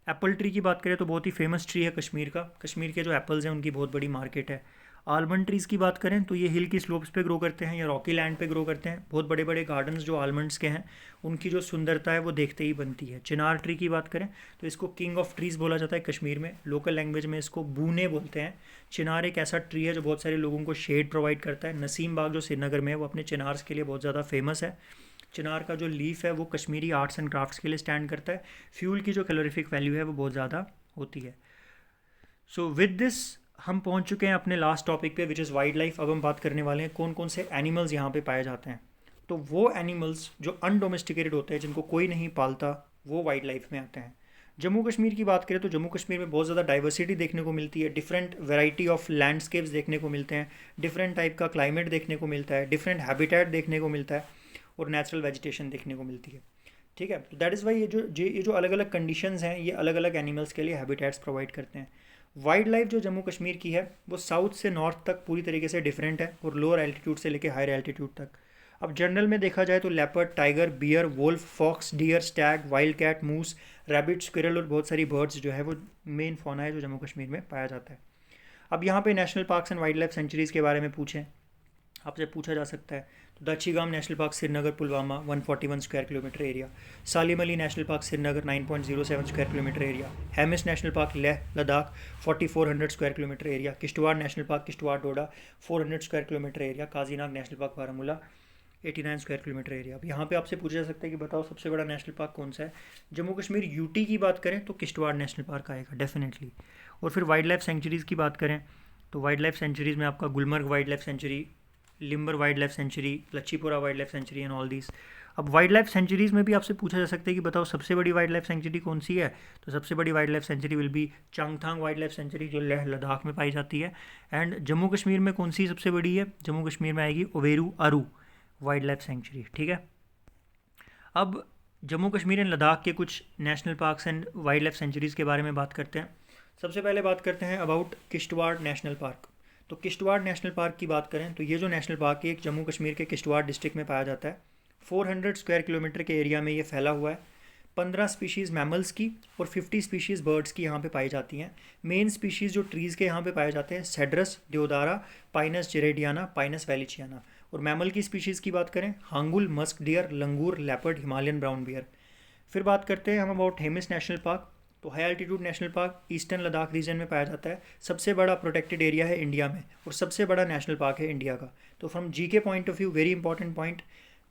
एप्पल ट्री की बात करें तो बहुत ही फेमस ट्री है कश्मीर का। कश्मीर के जो एप्पल्स हैं उनकी बहुत बड़ी मार्केट है। आलमंड ट्रीज़ की बात करें तो ये हिल की स्लोप्स पे ग्रो करते हैं या रॉकी लैंड पे ग्रो करते हैं। बहुत बड़े बड़े गार्डन्स जो आलमंड्स के हैं उनकी जो सुंदरता है वो देखते ही बनती है। चिनार ट्री की बात करें तो इसको किंग ऑफ ट्रीज़ बोला जाता है कश्मीर में, लोकल लैंग्वेज में इसको बूने बोलते हैं। चिनार एक ऐसा ट्री है जो बहुत सारे लोगों को शेड प्रोवाइड करता है। नसीम बाग जो श्रीनगर में है वो अपने चिनार्स के लिए बहुत ज़्यादा फेमस है। चिनार का जो लीफ है वो कश्मीरी आर्ट्स एंड क्राफ्ट्स के लिए स्टैंड करता है। फ्यूल की जो कैलोरीफिक वैल्यू है वो बहुत ज़्यादा होती है। सो विद दिस हम पहुंच चुके हैं अपने लास्ट टॉपिक पे विच इज़ वाइल्ड लाइफ। अब हम बात करने वाले हैं कौन कौन से एनिमल्स यहाँ पे पाए जाते हैं। तो वो एनिमल्स जो अनडोमेस्टिकेटेड होते हैं, जिनको कोई नहीं पालता, वो वाइल्ड लाइफ में आते हैं। जम्मू कश्मीर की बात करें तो जम्मू कश्मीर में बहुत ज़्यादा डाइवर्सिटी देखने को मिलती है। डिफरेंट वैरायटी ऑफ लैंडस्केप्स देखने को मिलते हैं, डिफरेंट टाइप का क्लाइमेट देखने को मिलता है, डिफरेंट हैबिटेट देखने को मिलता है और नेचुरल वेजिटेशन देखने को मिलती है। ठीक है, तो दैट इज़ वाई ये जो अलग अलग कंडीशंस हैं ये अलग अलग एनिमल्स के लिए हैबिटेट्स प्रोवाइड करते हैं। वाइल्ड लाइफ जो जम्मू कश्मीर की है वो साउथ से नॉर्थ तक पूरी तरीके से डिफरेंट है और लोअर एल्टीट्यूड से लेकर हायर एल्टीट्यूड तक। अब जनरल में देखा जाए तो leopard, tiger, bear, wolf, fox, deer, stag, wild cat, moose, rabbit, squirrel और बहुत सारी बर्ड्स जो है वो मेन फौना है जो जम्मू कश्मीर में पाया जाता है। अब यहाँ पे national parks and wild life centuries के बारे में पूछें, आपसे पूछा जा सकता है तो Dachigam national park Srinagar Pulwama 141 square kilometre area, Salim Ali national park Srinagar 9.07 square kilometre area, Hemis national park Leh Ladakh 4400 square kilometre area, Kishtwar national park Kishtwar Doda 400 square kilometre area, Kazinag national park Baramulla 89 square kilometre area. अब यहाँ पे आपसे पूछा जा सकता है कि बताओ सबसे बड़ा नेशनल पार्क कौन सा है। जम्मू कश्मीर यूटी की बात करें तो किश्तवाड़ नेशनल पार्क आएगा डेफिनेटली। और फिर वाइल्ड लाइफ सेंचुरीज़ की बात करें तो वाइल्ड लाइफ सेंचुरीज़ में आपका Gulmarg wild life sanctuary, limber wild life sanctuary, Lachhipura wild life sanctuary and all these. अब वाइल्ड लाइफ सेंचुरीज़ में भी आपसे पूछा जा सकता है कि बताओ सबसे बड़ी वाइल्ड लाइफ सेंचुरी कौन सी है। तो सबसे बड़ी wild life sanctuary will be Changthang wild life sanctuary जो लेह लद्दाख में पाई जाती है। एंड जम्मू कश्मीर में कौन सी सबसे बड़ी है, जम्मू कश्मीर में आएगी ओवेरू अरू वाइल्ड लाइफ सेंचुरी। ठीक है, अब जम्मू कश्मीर एंड लद्दाख के कुछ national parks and wild life centuries के बारे में बात करते हैं। सबसे पहले बात करते हैं अबाउट किश्तवाड़ नेशनल पार्क। तो किश्तवाड़ नेशनल पार्क की बात करें तो ये जो नेशनल पार्क है एक जम्मू कश्मीर के किश्तवाड़ डिस्ट्रिक्ट में पाया जाता है। 400 स्क्वायर किलोमीटर के एरिया में ये फैला हुआ है। 15 स्पीशीज़ मैमल्स की और 50 स्पीशीज़ बर्ड्स की यहाँ पे पाई जाती हैं। मेन स्पीशीज़ जो ट्रीज़ के यहाँ पे पाए जाते हैं cedrus, deodara, pinus gerardiana, pinus wallichiana. और मैमल की स्पीशीज़ की बात करें hangul, musk deer, langur, leopard, Himalayan brown bear. फिर बात करते हैं हम अबाउट हेमिस नेशनल पार्क। तो high altitude national park eastern Ladakh region में पाया जाता है। सबसे बड़ा प्रोटेक्टेड एरिया है इंडिया में और सबसे बड़ा नेशनल पार्क है इंडिया का। तो फ्रॉम जी के point of view very important point,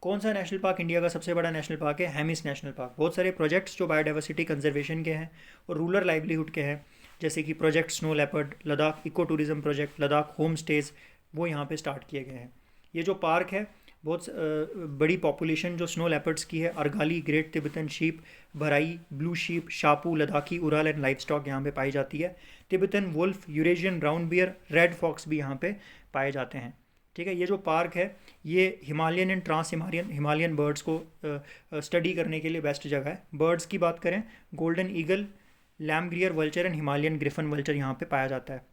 कौन सा नेशनल पार्क इंडिया का सबसे बड़ा नेशनल पार्क है, हेमिस नेशनल पार्क। बहुत सारे प्रोजेक्ट्स जो बायोडाइवर्सिटी कंजर्वेशन के हैं और रूरल लाइवलीहुड के हैं, जैसे कि project snow leopard, Ladakh ecotourism project, Ladakh homestays, वो यहाँ पे स्टार्ट किए गए हैं। ये जो पार्क है बहुत बड़ी पॉपुलेशन जो स्नो लेपर्ड्स की है, argali, great Tibetan sheep, bharal, blue sheep, shapu, Ladakhi urial and livestock यहाँ पे पाई जाती है। Tibetan wolf, Eurasian brown bear, red fox भी यहाँ पे पाए जाते हैं। ठीक है, ये जो पार्क है ये Himalayan and trans Himalayan birds को स्टडी करने के लिए बेस्ट जगह है। बर्ड्स की बात करें golden eagle, lammergeier vulture and Himalayan griffon vulture यहाँ पे पाया जाता है।